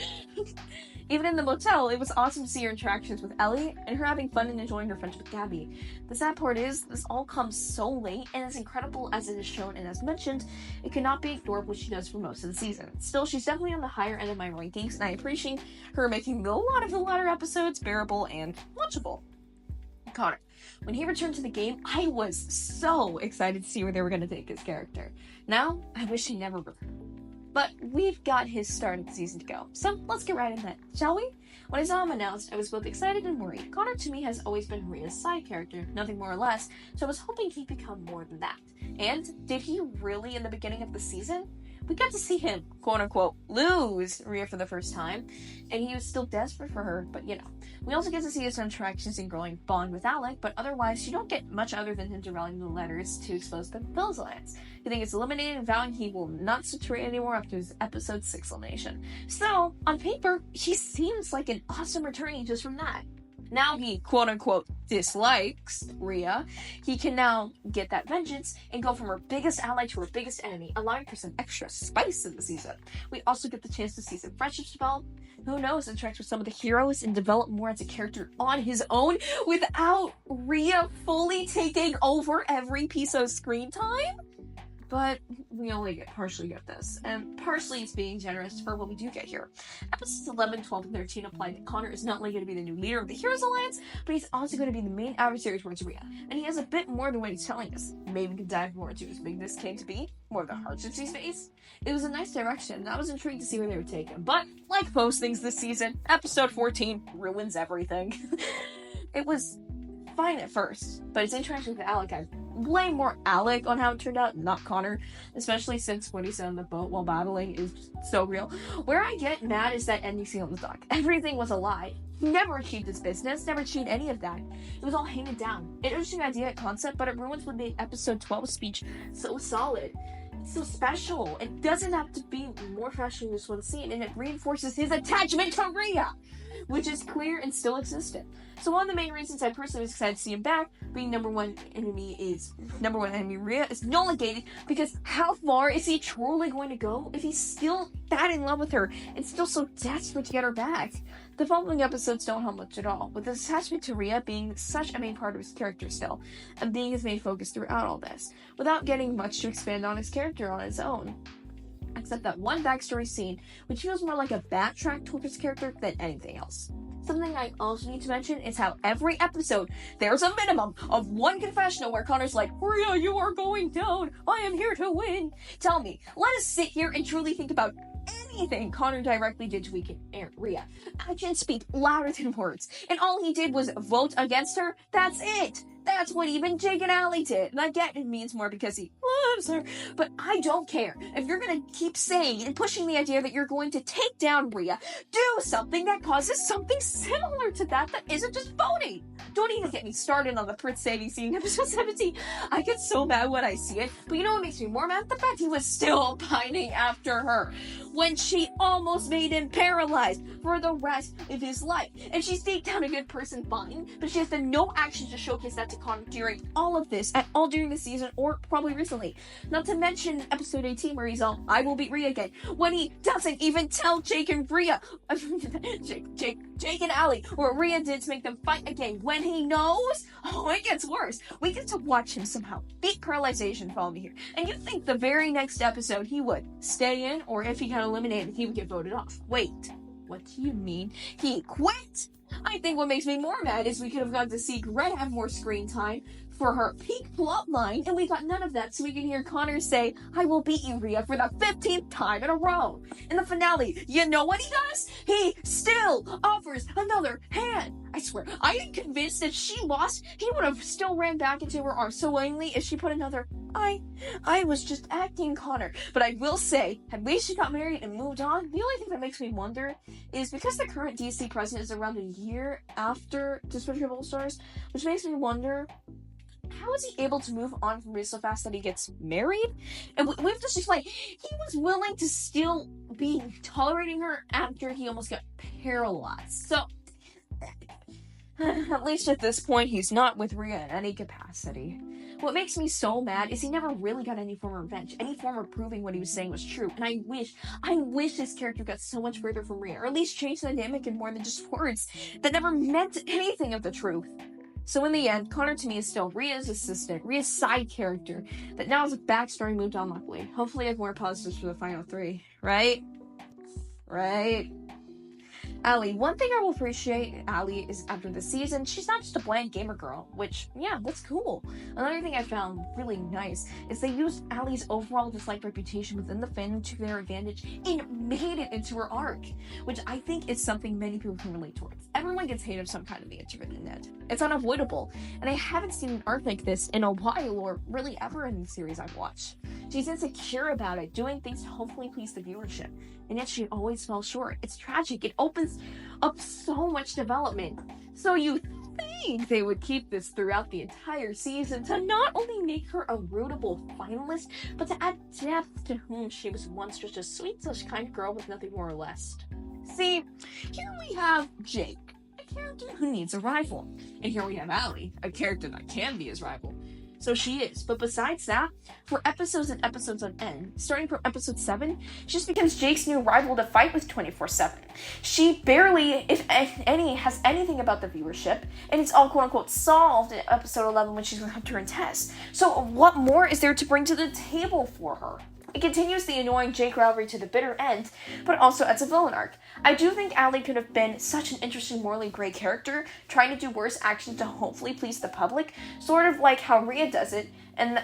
Speaker 1: Even in the motel, it was awesome to see her interactions with Ellie, and her having fun and enjoying her friendship with Gabby. The sad part is, this all comes so late, and as incredible as it is shown and as mentioned, it cannot be ignored what she does for most of the season. Still, she's definitely on the higher end of my rankings, and I appreciate her making a lot of the latter episodes bearable and watchable. Connor. When he returned to the game, I was so excited to see where they were going to take his character. Now, I wish he never returned. But we've got his start of the season to go, so let's get right into it, shall we? When I saw him announced, I was both excited and worried. Connor to me has always been Riya's side character, nothing more or less, so I was hoping he'd become more than that. And did he really in the beginning of the season? We got to see him, quote-unquote, lose Riya for the first time, and he was still desperate for her, but you know. We also get to see his interactions and growing bond with Alec, but otherwise, you don't get much other than him derailing the letters to expose the Phil's alliance. I think it's eliminated and vowing he will not saturate anymore after his episode 6 elimination. So, on paper, he seems like an awesome returning just from that. Now he, quote-unquote, dislikes Riya. He can now get that vengeance and go from her biggest ally to her biggest enemy, allowing for some extra spice in the season. We also get the chance to see some friendships develop. Who knows, interact with some of the heroes and develop more as a character on his own without Riya fully taking over every piece of screen time? But we only partially get this, and partially it's being generous for what we do get here. Episodes 11, 12, and 13 apply that Connor is not only going to be the new leader of the Heroes Alliance, but he's also going to be the main adversary towards Riya, and he has a bit more than what he's telling us. Maybe we can dive more into his bigness came to be, more of the hardships he's faced. It was a nice direction, and I was intrigued to see where they would take him, but like most things this season, episode 14 ruins everything. It was fine at first, but his interaction with Alec, I blame more Alec on how it turned out, not Connor, especially since what he said on the boat while battling is so real. Where I get mad is that ending scene on the dock. Everything was a lie. He never achieved his business, never achieved any of that. It was all handed down. An interesting idea and concept, but it ruins what made episode 12 speech so solid. It's so special. It doesn't have to be more flashy than this one scene, and it reinforces his attachment to Riya, which is clear and still existent. So one of the main reasons I personally was excited to see him back, being number one enemy Riya, is null negated, because how far is he truly going to go if he's still that in love with her and still so desperate to get her back? The following episodes don't help much at all, with his attachment to Riya being such a main part of his character still, and being his main focus throughout all this, without getting much to expand on his character on its own. Except that one backstory scene, which feels more like a backtrack towards his character than anything else. Something I also need to mention is how every episode, there's a minimum of one confessional where Connor's like, Riya, you are going down, I am here to win. Tell me, let us sit here and truly think about anything Connor directly did to weaken Riya. Actions speak louder than words, and all he did was vote against her. That's it. That's what even Jake and Ellie did. And I get it means more because he loves her, but I don't care. If you're gonna keep saying and pushing the idea that you're going to take down Riya, do something that causes something similar to that isn't just voting. Don't even get me started on the Prince saving scene in episode 17. I get so mad when I see it, but you know what makes me more mad? The fact he was still pining after her when she almost made him paralyzed for the rest of his life. And she stayed down a good person, fine, but she has done no action to showcase that to Connor during all of this, at all during the season, or probably recently. Not to mention episode 18 where he's all, I will beat Riya again, when he doesn't even tell Jake and Riya, Jake and Ellie, what Riya did to make them fight again, when he knows? Oh, it gets worse. We get to watch him somehow beat paralyzation following here, and you think the very next episode he would stay in, or if he got eliminated, he would get voted off. Wait, what do you mean? He quit? I think what makes me more mad is we could have got to see Grett have more screen time for her peak plot line, and we got none of that, so we can hear Connor say, "I will beat you, Riya, for the 15th time in a row." In the finale, you know what he does? He still offers another hand. I swear, I am convinced if she lost, he would have still ran back into her arms so willingly if she put another, I was just acting, Connor. But I will say, at least she got married and moved on. The only thing that makes me wonder is because the current DC president is around a year after Disventure All-Stars, which makes me wonder, how is he able to move on from Riya so fast that he gets married? And we have to just explain, he was willing to still be tolerating her after he almost got paralyzed. So, at least at this point, he's not with Riya in any capacity. What makes me so mad is he never really got any form of revenge, any form of proving what he was saying was true. And I wish his character got so much further from Riya, or at least changed the dynamic in more than just words that never meant anything of the truth. So in the end, Connor to me is still Riya's assistant, Riya's side character, that now has a backstory moved on luckily. Hopefully I have more positives for the final 3, right? Right? Ellie, one thing I will appreciate Ellie is after the season, she's not just a bland gamer girl, which, yeah, that's cool. Another thing I found really nice is they used Ellie's overall disliked reputation within the fandom to their advantage and made it into her arc, which I think is something many people can relate towards. Everyone gets hate of some kind of the internet. It's unavoidable, and I haven't seen an arc like this in a while, or really ever in the series I've watched. She's insecure about it, doing things to hopefully please the viewership, and yet she always falls short. It's tragic. It opens up so much development. So you think they would keep this throughout the entire season to not only make her a rootable finalist, but to add depth to whom she was once just a sweet, such kind girl with nothing more or less. See, here we have Jake, a character who needs a rival, and here we have Ellie, a character that can be his rival. So she is, but besides that, for episodes and episodes on end, starting from episode 7, she just becomes Jake's new rival to fight with 24/7. She barely, if any, has anything about the viewership, and it's all quote-unquote solved in episode 11 when she's with Hunter and Tess. So what more is there to bring to the table for her? It continues the annoying Jake rivalry to the bitter end, but also adds a villain arc. I do think Alec could have been such an interesting morally gray character, trying to do worse actions to hopefully please the public, sort of like how Riya does it, and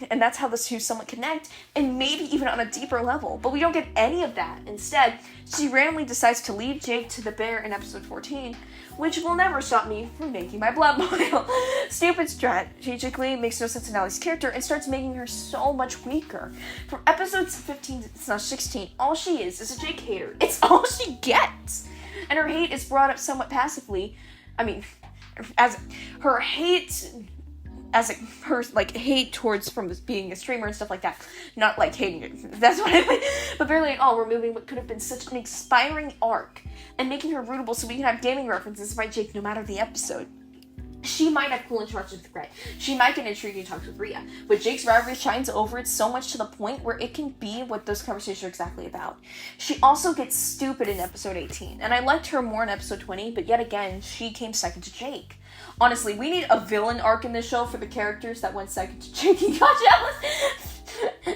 Speaker 1: that's how the two somewhat connect, and maybe even on a deeper level, but we don't get any of that. Instead, she randomly decides to lead Jake to the bear in episode 14, which will never stop me from making my blood boil. Stupid strategically makes no sense in Ellie's character and starts making her so much weaker. From episodes 15 to 16, all she is a Jake hater. It's all she gets. And her hate is brought up somewhat passively. I mean, as her hate... her hate towards from being a streamer and stuff like that, not like hating it. That's what I mean. But barely at all, removing what could have been such an inspiring arc and making her rootable so we can have gaming references by Jake no matter the episode. She might have cool interactions with Grett. She might get intriguing talks with Riya, but Jake's rivalry shines over it so much to the point where it can be what those conversations are exactly about. She also gets stupid in episode 18, and I liked her more in episode 20, but yet again, she came second to Jake. Honestly, we need a villain arc in this show for the characters that went second to Jake and got jealous.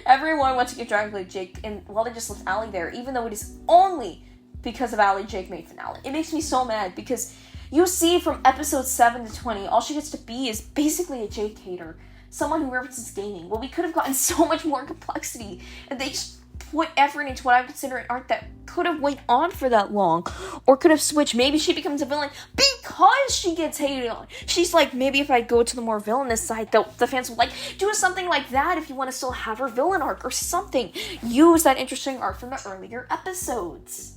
Speaker 1: Everyone wants to get dragged like Jake, and well, they just left Allie there, even though it is only because of Allie Jake made finale. It makes me so mad because you see from episode 7 to 20, all she gets to be is basically a Jake hater. Someone who references gaming. Well, we could have gotten so much more complexity, and they just put effort into what I would consider an arc that could have went on for that long, or could have switched. Maybe she becomes a villain because she gets hated on. She's like, maybe if I go to the more villainous side, the fans will like, do something like that if you want to still have her villain arc or something. Use that interesting arc from the earlier episodes.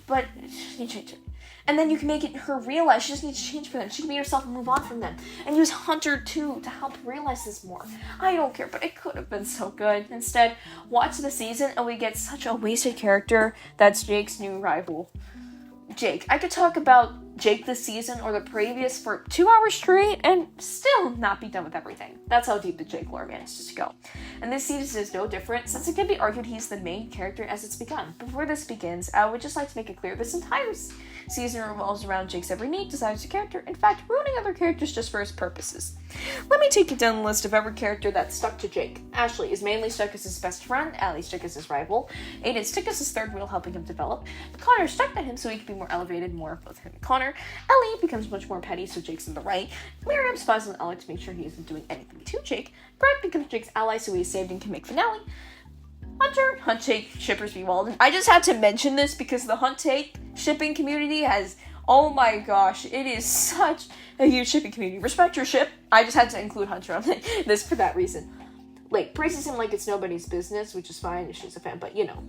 Speaker 1: But you change it. And then you can make it her realize she just needs to change for them. She can be herself and move on from them. And use Hunter, too, to help realize this more. I don't care, but it could have been so good. Instead, watch the season and we get such a wasted character that's Jake's new rival. Jake. I could talk about Jake this season or the previous for 2 hours straight and still not be done with everything. That's how deep the Jake lore manages to go. And this season is no different, since it can be argued he's the main character as it's begun. Before this begins, I would just like to make it clear this entire season revolves around Jake's every need, desires, a character, in fact, ruining other characters just for his purposes. Let me take you down the list of every character that's stuck to Jake. Ashley is mainly stuck as his best friend, Allie stuck as his rival, Aiden stuck as his third wheel helping him develop, Connor stuck to him so he could be more elevated, more of both him and Connor, Ellie becomes much more petty so Jake's in the right, Miriam spies on Alec to make sure he isn't doing anything to Jake, Grett becomes Jake's ally so he's saved and can make finale, Hunter, Hunt Jake, shippers be Walden. I just had to mention this because the Hunt Jake shipping community has, oh my gosh, it is such a huge shipping community. Respect your ship. I just had to include Hunter on this for that reason. Like, praises him like it's nobody's business, which is fine if she's a fan, but you know.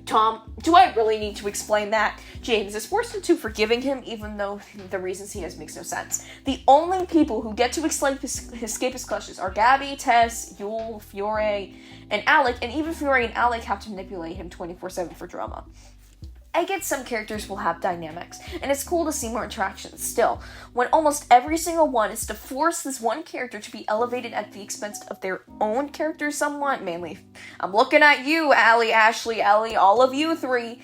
Speaker 1: Tom, do I really need to explain that? James is forced into forgiving him, even though the reasons he has makes no sense. The only people who get to escape his clutches are Gabby, Tess, Yule, Fiore, and Alec, and even Fiore and Alec have to manipulate him 24/7 for drama. I get some characters will have dynamics, and it's cool to see more interactions still, when almost every single one is to force this one character to be elevated at the expense of their own character somewhat, mainly. I'm looking at you, Allie, Ashley, Ellie, all of you three.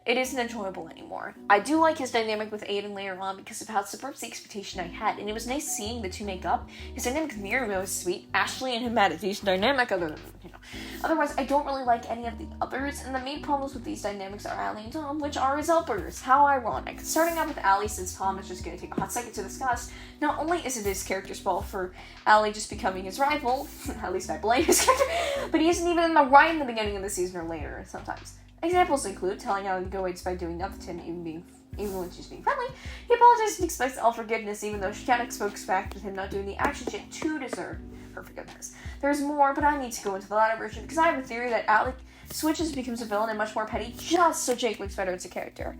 Speaker 1: It isn't enjoyable anymore. I do like his dynamic with Aiden later on because of how it subverts the expectation I had, and it was nice seeing the two make up. His dynamic with Miriam was sweet. Ashley and him had a decent dynamic, Otherwise, I don't really like any of the others, and the main problems with these dynamics are Allie and Tom, which are his helpers. How ironic. Starting out with Allie, since Tom is just going to take a hot second to discuss, not only is it his character's fault for Allie just becoming his rival, at least I blame his character, but he isn't even in the right in the beginning of the season or later, sometimes. Examples include telling Allie to go away despite doing nothing to him, even when she's being friendly. He apologizes and expects all forgiveness, even though she can't expect back with him not doing the action shit to deserve her forgiveness. There's more, but I need to go into the latter version because I have a theory that Alec switches, becomes a villain and much more petty just so Jake looks better as a character.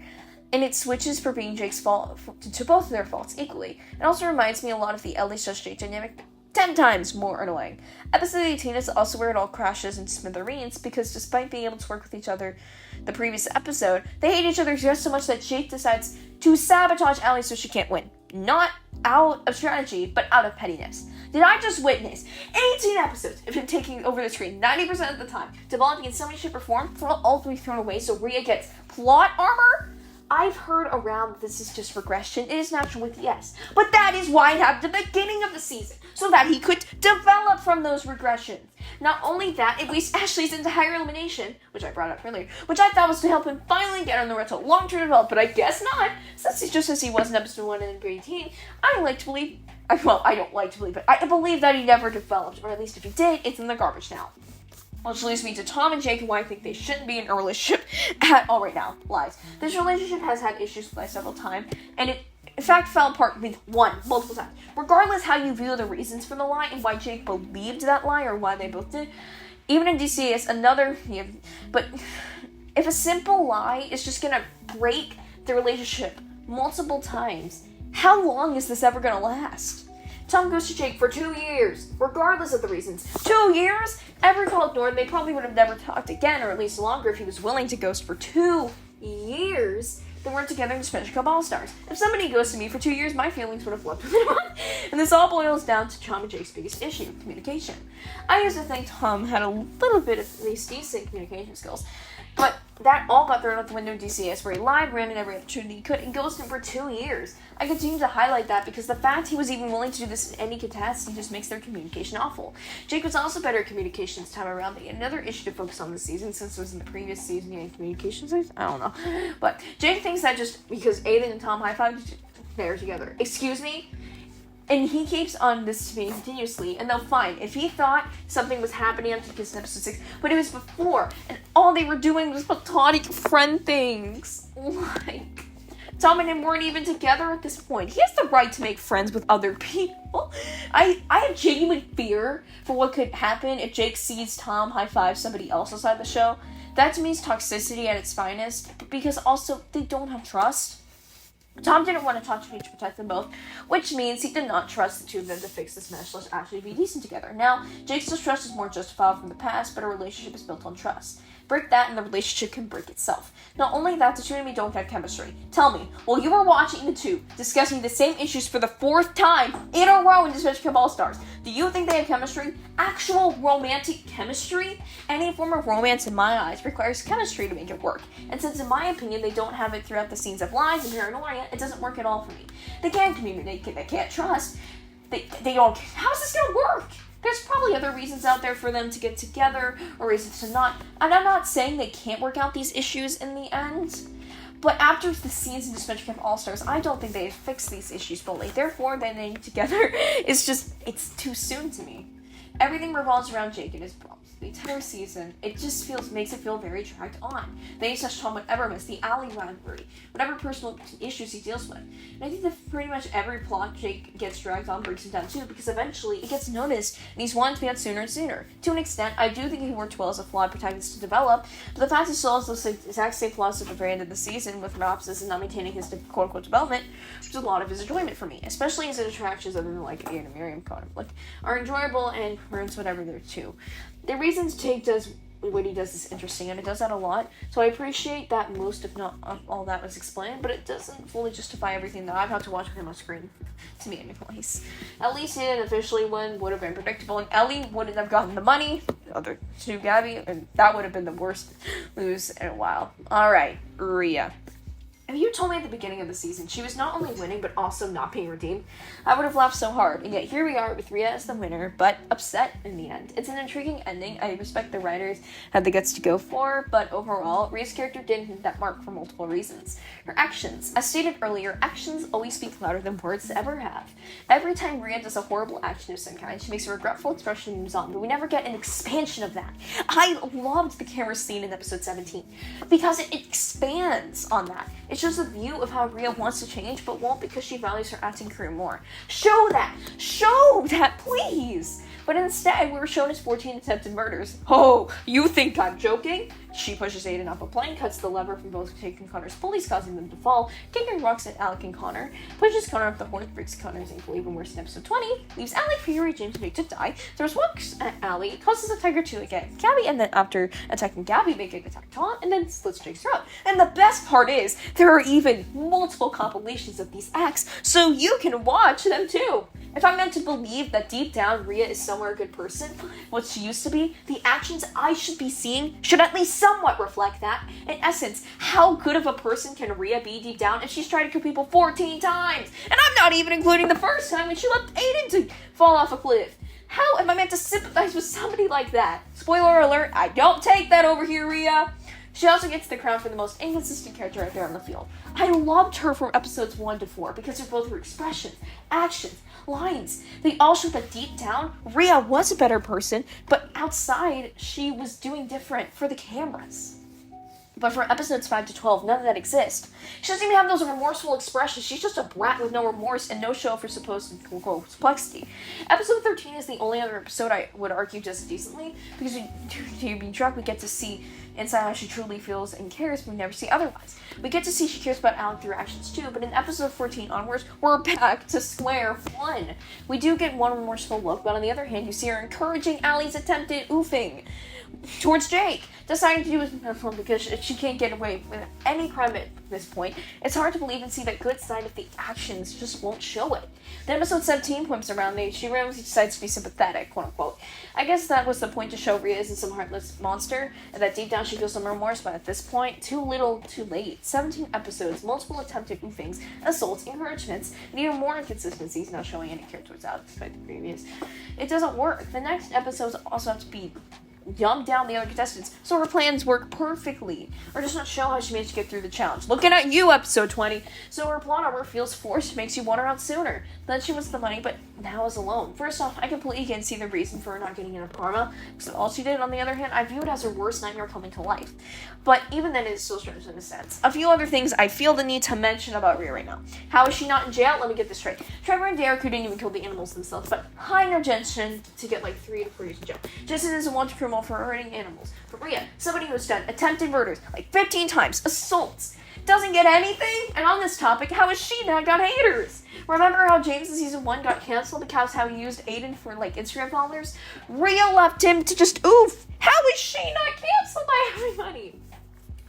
Speaker 1: And it switches for being Jake's fault to both of their faults equally. It also reminds me a lot of the Ellie / Jake dynamic, 10 times more annoying. Episode 18 is also where it all crashes into smithereens because despite being able to work with each other the previous episode, they hate each other just so much that Jake decides to sabotage Ellie so she can't win. Not out of strategy, but out of pettiness. Did I just witness 18 episodes of him taking over the screen 90% of the time, developing in so many shape or form, all three thrown away so Riya gets plot armor? I've heard around that this is just regression. It is natural with yes. But that is why it happened at the beginning of the season, so that he could develop from those regressions. Not only that, it wastes Ashley's entire elimination, which I brought up earlier, which I thought was to help him finally get on the road to long-term develop, but I guess not, since he's just as he was in episode 1 and 18. I don't like to believe, but I believe that he never developed, or at least if he did, it's in the garbage now. Which leads me to Tom and Jake and why I think they shouldn't be in a relationship at all right now. Lies. This relationship has had issues with lies several times, and it, in fact, fell apart with one, multiple times. Regardless how you view the reasons for the lie and why Jake believed that lie or why they both did, even in DCS, but if a simple lie is just gonna break the relationship multiple times, how long is this ever gonna last? Tom goes to Jake for 2 years, regardless of the reasons. 2 years? Every call ignored, they probably would have never talked again, or at least longer if he was willing to ghost for 2 years. They weren't together in Disventure Camp All-Stars. If somebody ghosted me for 2 years, my feelings would have flipped within a month. And this all boils down to Tom and Jake's biggest issue, communication. I used to think Tom had a little bit of at least decent communication skills, but that all got thrown out the window in DCS, where he lied, ran in every opportunity he could, and ghosted him for 2 years. I continue to highlight that because the fact he was even willing to do this in any catastrophe just makes their communication awful. Jake was also better at communication this time around, but another issue to focus on this season, since it was in the previous season, he had communications, I don't know. But Jake thinks that just because Aiden and Tom high-fived, they're together. Excuse me? And he keeps on this to me continuously, and they'll fine. If he thought something was happening after this in episode 6, but it was before, and all they were doing was platonic friend things. Like, Tom and him weren't even together at this point. He has the right to make friends with other people. I have genuine fear for what could happen if Jake sees Tom high-five somebody else outside the show. That to me is toxicity at its finest, because also they don't have trust. Tom didn't want to talk to me to protect them both, which means he did not trust the two of them to fix this mess, let's actually be decent together. Now, Jake's distrust is more justified from the past, but a relationship is built on trust. Break that and the relationship can break itself. Not only that, the two and me don't have chemistry. Tell me, while you were watching the two, discussing the same issues for the 4th time in a row in Disventure Camp All-Stars, do you think they have chemistry? Actual romantic chemistry? Any form of romance, in my eyes, requires chemistry to make it work. And since, in my opinion, they don't have it throughout the scenes of lies and paranoia, it doesn't work at all for me. They can't communicate, they can't trust. They don't. How's this gonna work? There's probably other reasons out there for them to get together, or reasons to not. And I'm not saying they can't work out these issues in the end, but after the scenes in Disventure Camp All-Stars, I don't think they have fixed these issues fully. Therefore, them getting together is just, it's too soon to me. Everything revolves around Jake and his problems. The entire season, it just makes it feel very dragged on. They touched on whatever miss, the Allie rivalry, whatever personal issues he deals with. And I think that pretty much every plot Jake gets dragged on brings him down too, because eventually it gets noticed, and he's wanted to be out sooner and sooner. To an extent, I do think he worked well as a flawed protagonist to develop, but the fact he still has those exact same flaws at the very end of the season, with synopsis and not maintaining his quote-unquote development, which is a lot of his enjoyment for me, especially as interactions other than like Aiden and Miriam conflict are enjoyable and ruins whatever they're too. The reasons Jake does what he does is interesting, and it does that a lot, so I appreciate that most, if not all that was explained, but it doesn't fully justify everything that I've had to watch with him on screen, to me anyways. At least he didn't officially win, would have been predictable, and Ellie wouldn't have gotten the money, the other two Gabby, and that would have been the worst lose in a while. Alright, Riya. If you told me at the beginning of the season she was not only winning but also not being redeemed, I would have laughed so hard. And yet here we are with Riya as the winner, but upset in the end. It's an intriguing ending. I respect the writers had the guts to go for, but overall, Riya's character didn't hit that mark for multiple reasons. Her actions. As stated earlier, actions always speak louder than words ever have. Every time Riya does a horrible action of some kind, she makes a regretful expression and moves on, but we never get an expansion of that. I loved the camera scene in episode 17 because it expands on that. It shows a view of how Riya wants to change, but won't because she values her acting career more. Show that! Show that, please! But instead, we were shown as 14 attempted murders. Oh, you think I'm joking? She pushes Aiden off a plane, cuts the lever from both Jake and Connor's pulleys, causing them to fall, kicking rocks at Alec and Connor, pushes Connor off the horse, breaks Connor's ankle even worse in episode 20, leaves Alec, Fiore, James, and Jake to die, throws rocks at Ellie, causes a tiger to get Gabby, and then after attacking Gabby, make an attack Tom, and then slits Jake's throat. And the best part is, there are even multiple compilations of these acts, so you can watch them too. If I'm meant to believe that deep down Riya is somewhere a good person, what she used to be, the actions I should be seeing should at least somewhat reflect that. In essence, how good of a person can Riya be deep down if she's tried to kill people 14 times? And I'm not even including the first time when she left Aiden to fall off a cliff. How am I meant to sympathize with somebody like that? Spoiler alert, I don't take that over here, Riya. She also gets the crown for the most inconsistent character right there on the field. I loved her from episodes 1 to 4 because of both her expressions, actions, lines. They all show that deep down, Riya was a better person, but outside, she was doing different for the cameras. But for episodes 5 to 12, none of that exists. She doesn't even have those remorseful expressions. She's just a brat with no remorse and no show for supposed complexity. Episode 13 is the only other episode I would argue does decently, because to be drunk, we get to see inside how she truly feels and cares, but we never see otherwise. We get to see she cares about Alec through actions too, but in episode 14 onwards, we're back to square one. We do get one remorseful look, but on the other hand, you see her encouraging Allie's attempted oofing towards Jake, deciding to do his uniform because she can't get away with any crime at this point. It's hard to believe and see that good side of the actions just won't show it. Then episode 17 whims around, she randomly decides to be sympathetic, quote unquote. I guess that was the point, to show Riya isn't some heartless monster, and that deep down she feels some remorse, but at this point, too little, too late. 17 episodes, multiple attempted oofings, assaults, encouragements, and even more inconsistencies, not showing any care towards Alec despite the previous. It doesn't work. The next episodes also have to be dumb down the other contestants so her plans work perfectly, or just not show how she managed to get through the challenge. Looking at you, episode 20. So her plot armor feels forced, makes you want her out sooner. Then she wants the money, but now is alone. First off, I completely can see the reason for her not getting enough karma, because all she did, on the other hand, I view it as her worst nightmare coming to life. But even then, it is still strange in a sense. A few other things I feel the need to mention about Riya right now. How is she not in jail? Let me get this straight. Trevor and Derek, who didn't even kill the animals themselves, but high intervention to get like 3 to 4 years in jail. Jason doesn't want to criminal for hurting animals. For Riya, somebody who's done attempted murders like 15 times, assaults, doesn't get anything? And on this topic, how is she not got haters? Remember how James in season 1 got canceled because how he used Aiden for like Instagram followers? Riya left him to just oof. How is she not canceled by everybody?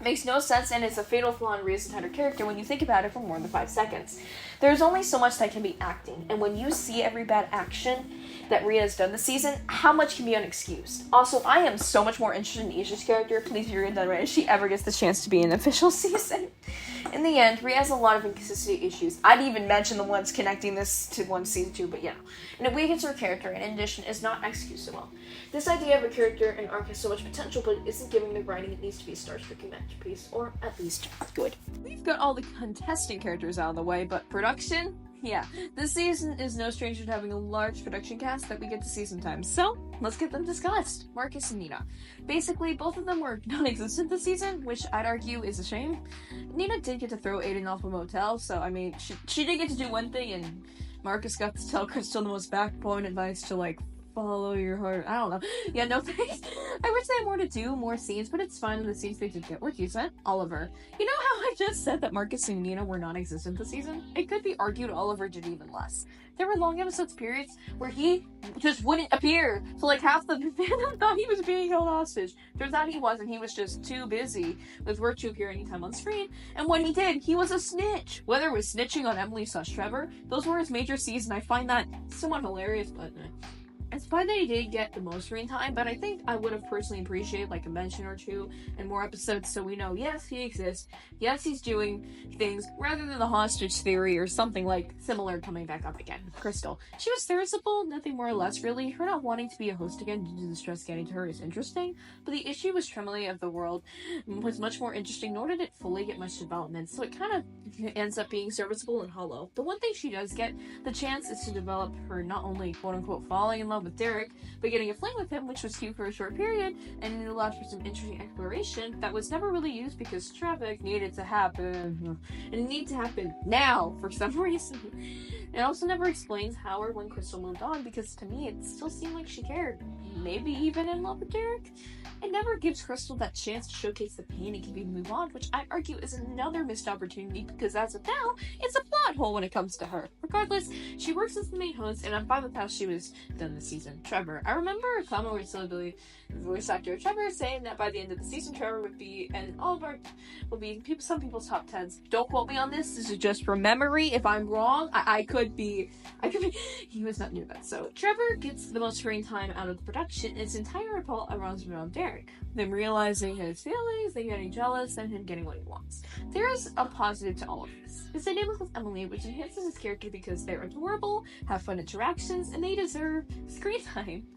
Speaker 1: Makes no sense, and it's a fatal flaw in Riya's entire character when you think about it for more than 5 seconds. There's only so much that can be acting, and when you see every bad action that Riya has done this season, how much can be unexcused? Also, I am so much more interested in Isha's character. Please be done right if she ever gets the chance to be in the official season. In the end, Riya has a lot of inconsistency issues. I'd even mention the ones connecting this to one season 2, but yeah. And it weakens her character, and in addition, is not executed so well. This idea of a character and arc has so much potential, but it isn't giving the writing it needs to be a star-stricken masterpiece, or at least good. We've got all the contesting characters out of the way, but production? Yeah, this season is no stranger to having a large production cast that we get to see sometimes, so let's get them discussed. Marcus and Nina. Basically, both of them were non-existent this season, which I'd argue is a shame. Nina did get to throw Aiden off a motel, so I mean, she did get to do one thing, and Marcus got to tell Crystal the most backbone advice to, like, follow your heart. I don't know. Yeah, no thanks. I wish they had more to do, more scenes, but it's fine. The scenes they did get were decent. Oliver. You know how I just said that Marcus and Nina were non-existent this season? It could be argued Oliver did even less. There were long episodes periods where he just wouldn't appear. So like half the fandom thought he was being held hostage. Turns out he wasn't. He was just too busy with work to appear anytime on screen. And when he did, he was a snitch. Whether it was snitching on Emily/Trevor, those were his major C's, and I find that somewhat hilarious, but it's fine that he did get the most screen time, but I think I would have personally appreciated like a mention or two and more episodes so we know, yes, he exists, yes, he's doing things, rather than the hostage theory or something like similar coming back up again. Crystal. She was serviceable, nothing more or less really. Her not wanting to be a host again due to the stress getting to her is interesting, but the issue with Tremblay of the World was much more interesting, nor did it fully get much development, so it kind of ends up being serviceable and hollow. The one thing she does get the chance is to develop her not only quote-unquote falling in love with Derek, but getting a fling with him, which was cute for a short period, and it allowed for some interesting exploration that was never really used because traffic needed to happen, and it needed to happen now for some reason. It also never explains how or when Crystal moved on, because to me it still seemed like she cared, maybe even in love with Derek. It never gives Crystal that chance to showcase the pain and can be move on, which I argue is another missed opportunity because as of now, it's a plot hole when it comes to her. Regardless, she works as the main host, and I'm fine with how she was done this season. Trevor. I remember a comment where Silly voice actor Trevor saying that by the end of the season, Trevor would be, and all of our, will be some people's top 10s. Don't quote me on this. This is just from memory. If I'm wrong, I could be, he was not near that. So Trevor gets the most screen time out of the production. Its entire plot revolves around Derek. Them realizing his feelings, them getting jealous, and him getting what he wants. There is a positive to all of this. His dynamic with Emily, which enhances his character because they're adorable, have fun interactions, and they deserve screen time.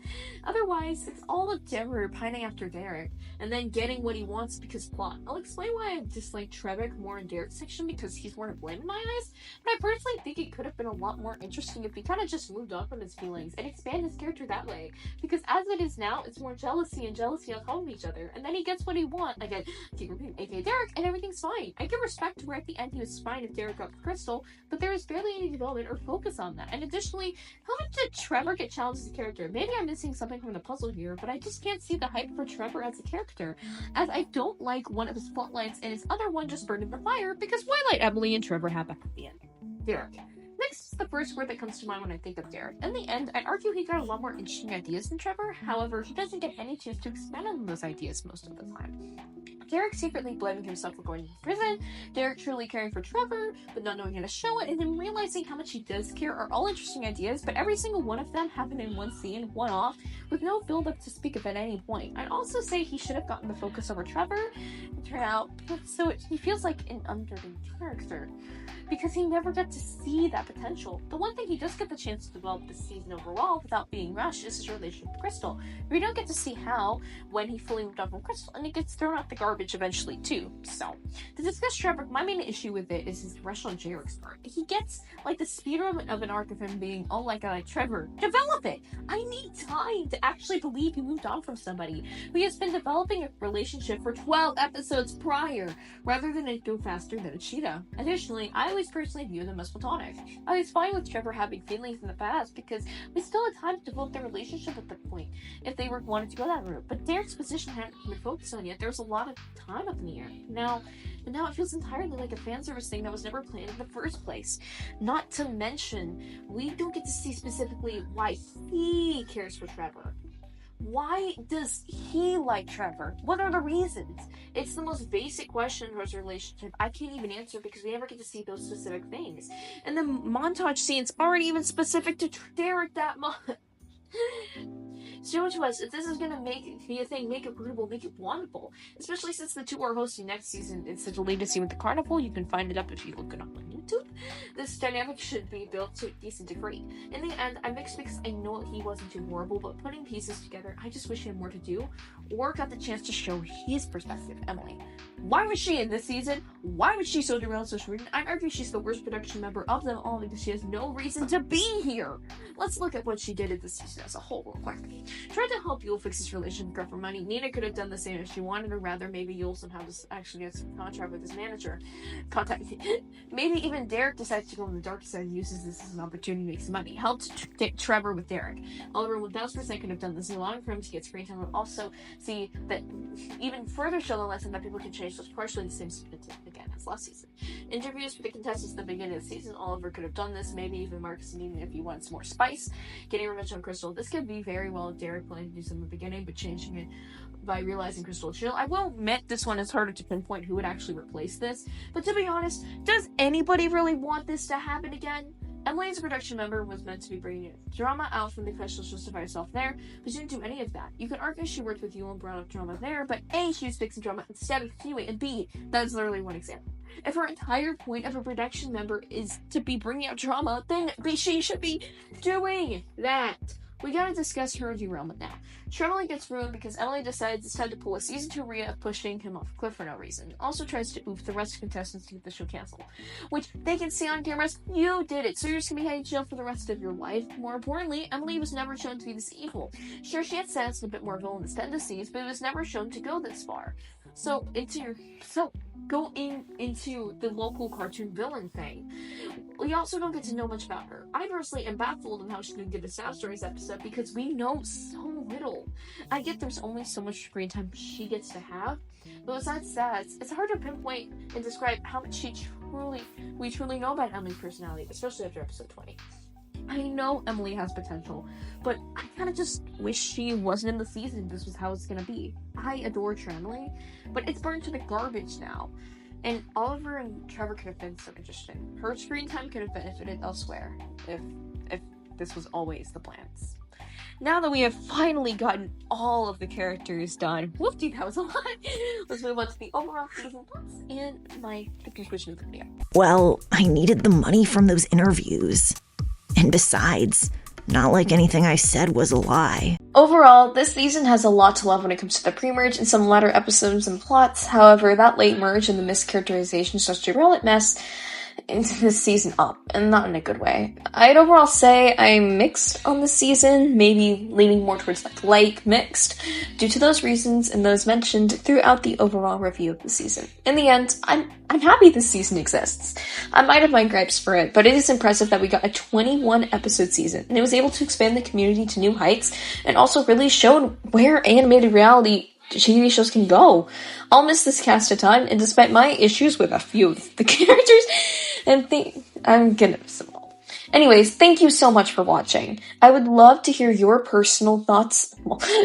Speaker 1: Otherwise, it's all of Trevor pining after Derek, and then getting what he wants because plot. I'll explain why I dislike Trevor more in Derek's section because he's more to blame in my eyes, but I personally think it could have been a lot more interesting if he kind of just moved on from his feelings and expand his character that way, because as it is now, it's more jealousy on top of each other, and then he gets what he wants, again, keep repeating, aka Derek, and everything's fine. I give respect to where at the end he was fine if Derek got with Crystal, but there is barely any development or focus on that, and additionally, how much did Trevor get challenged as a character? Maybe I'm missing something from the puzzle here, but I just can't see the hype for Trevor as a character, as I don't like one of his plotlines and his other one just burned in the fire, because why let Emily and Trevor have back at the end? Derek. Next is the first word that comes to mind when I think of Derek. In the end, I'd argue he got a lot more interesting ideas than Trevor, however, he doesn't get any chance to expand on those ideas most of the time. Derek secretly blaming himself for going to prison, Derek truly caring for Trevor, but not knowing how to show it, and him realizing how much he does care are all interesting ideas, but every single one of them happened in one scene, one off, with no build-up to speak of at any point. I'd also say he should have gotten the focus over Trevor, and turn out, so he feels like an underrated character, because he never got to see that potential. The one thing he does get the chance to develop this season overall without being rushed is his relationship with Crystal. We don't get to see how when he fully moved on from Crystal, and it gets thrown out the garbage eventually too. So, to discuss Trevor, my main issue with it is his rush on Jarek's part. He gets like the speed of an arc of him being, oh my god, Trevor, develop it! I need time to actually believe he moved on from somebody who has been developing a relationship for 12 episodes episodes prior, rather than it go faster than a cheetah. Additionally, I always personally view them as platonic. I was fine with Trevor having feelings in the past because we still had time to develop their relationship at that point if they wanted to go that route. But Derek's position hadn't been focused on yet. There was a lot of time up in the air. Now it feels entirely like a fan service thing that was never planned in the first place. Not to mention, we don't get to see specifically why he cares for Trevor. Why does he like Trevor? What are the reasons? It's the most basic question towards a relationship I can't even answer because we never get to see those specific things. And the montage scenes aren't even specific to Derek that much. Show to us if this is gonna be a thing, make it rootable, make it wantable. Especially since the two are hosting next season instead of latest scene with the carnival. You can find it up if you look it up on YouTube. This dynamic should be built to a decent degree. In the end, I'm mixed because I know he wasn't too horrible, but putting pieces together, I just wish he had more to do, or got the chance to show his perspective. Emily, why was she in this season? Why was she so derailed, so shredded? I'd argue she's the worst production member of them all because she has no reason to be here. Let's look at what she did in this season as a whole real quick. Tried to help Yule fix his relationship with Grett for money. Nina could have done the same if she wanted, or rather, maybe Yule somehow just actually gets a contract with his manager. Maybe even Derek decides to go on the dark side and uses this as an opportunity to make some money. Helped Trevor with Derek. Oliver 1000% could have done this, allowing for him to get screen time, but also see that even further show the lesson that people can change was partially the same again as last season. Interviews with the contestants at the beginning of the season, Oliver could have done this, maybe even Marcus and Eden if he wants more spice. Getting revenge on Crystal. This could be very well Derek planning to do something at the beginning, but changing it by realizing Crystal chill. I will admit this one is harder to pinpoint who would actually replace this, but to be honest, does anybody really want this to happen again? Emily as a production member was meant to be bringing drama out from the professionals to justify herself there, but she didn't do any of that. You could argue she worked with you and brought up drama there, but A, she was fixing drama instead of continuing, and B, that's literally one example. If her entire point of a production member is to be bringing out drama, then she should be doing that. We gotta discuss her derailment now. Tremblay gets ruined because Ellie decides it's time to pull a season 2 Riya of pushing him off a cliff for no reason. Also tries to oof the rest of the contestants to get the show canceled. Which they can see on cameras, you did it, so you're just gonna be heading to jail for the rest of your life. More importantly, Emily was never shown to be this evil. Sure, she had sense and a bit more villainous tendencies, but it was never shown to go this far. Going into the local cartoon villain thing. We also don't get to know much about her. I personally am baffled on how she didn't get a Sad Stories episode because we know so little. I get there's only so much screen time she gets to have, but besides that, it's hard to pinpoint and describe how much we truly know about Emily's personality, especially after episode 20. I know Emily has potential, but I kind of just wish she wasn't in the season. This was how it's gonna be. I adore Emily, but it's burned to the garbage now. And Oliver and Trevor could have been so interesting. Her screen time could have benefited elsewhere if this was always the plans. Now that we have finally gotten all of the characters done, whoopty, that was a lot. Let's move on to the overall season thoughts and the conclusion of the video.
Speaker 2: Well, I needed the money from those interviews. And besides, not like anything I said was a lie.
Speaker 1: Overall, this season has a lot to love when it comes to the pre-merge and some latter episodes and plots. However, that late merge and the mischaracterization starts to derail it mess into this season up, and not in a good way. I'd overall say I'm mixed on this season, maybe leaning more towards like mixed, due to those reasons and those mentioned throughout the overall review of the season. In the end, I'm happy this season exists. I might have my gripes for it, but it is impressive that we got a 21 episode season, and it was able to expand the community to new heights, and also really showed where animated reality TV shows can go. I'll miss this cast a ton, and despite my issues with a few of the characters, I'm gonna miss them all. Anyways, thank you so much for watching. I would love to hear your personal thoughts,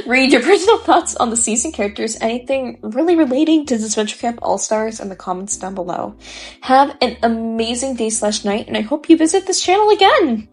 Speaker 1: read your personal thoughts on the season characters, anything really relating to Disventure Camp All-Stars in the comments down below. Have an amazing day/night, and I hope you visit this channel again!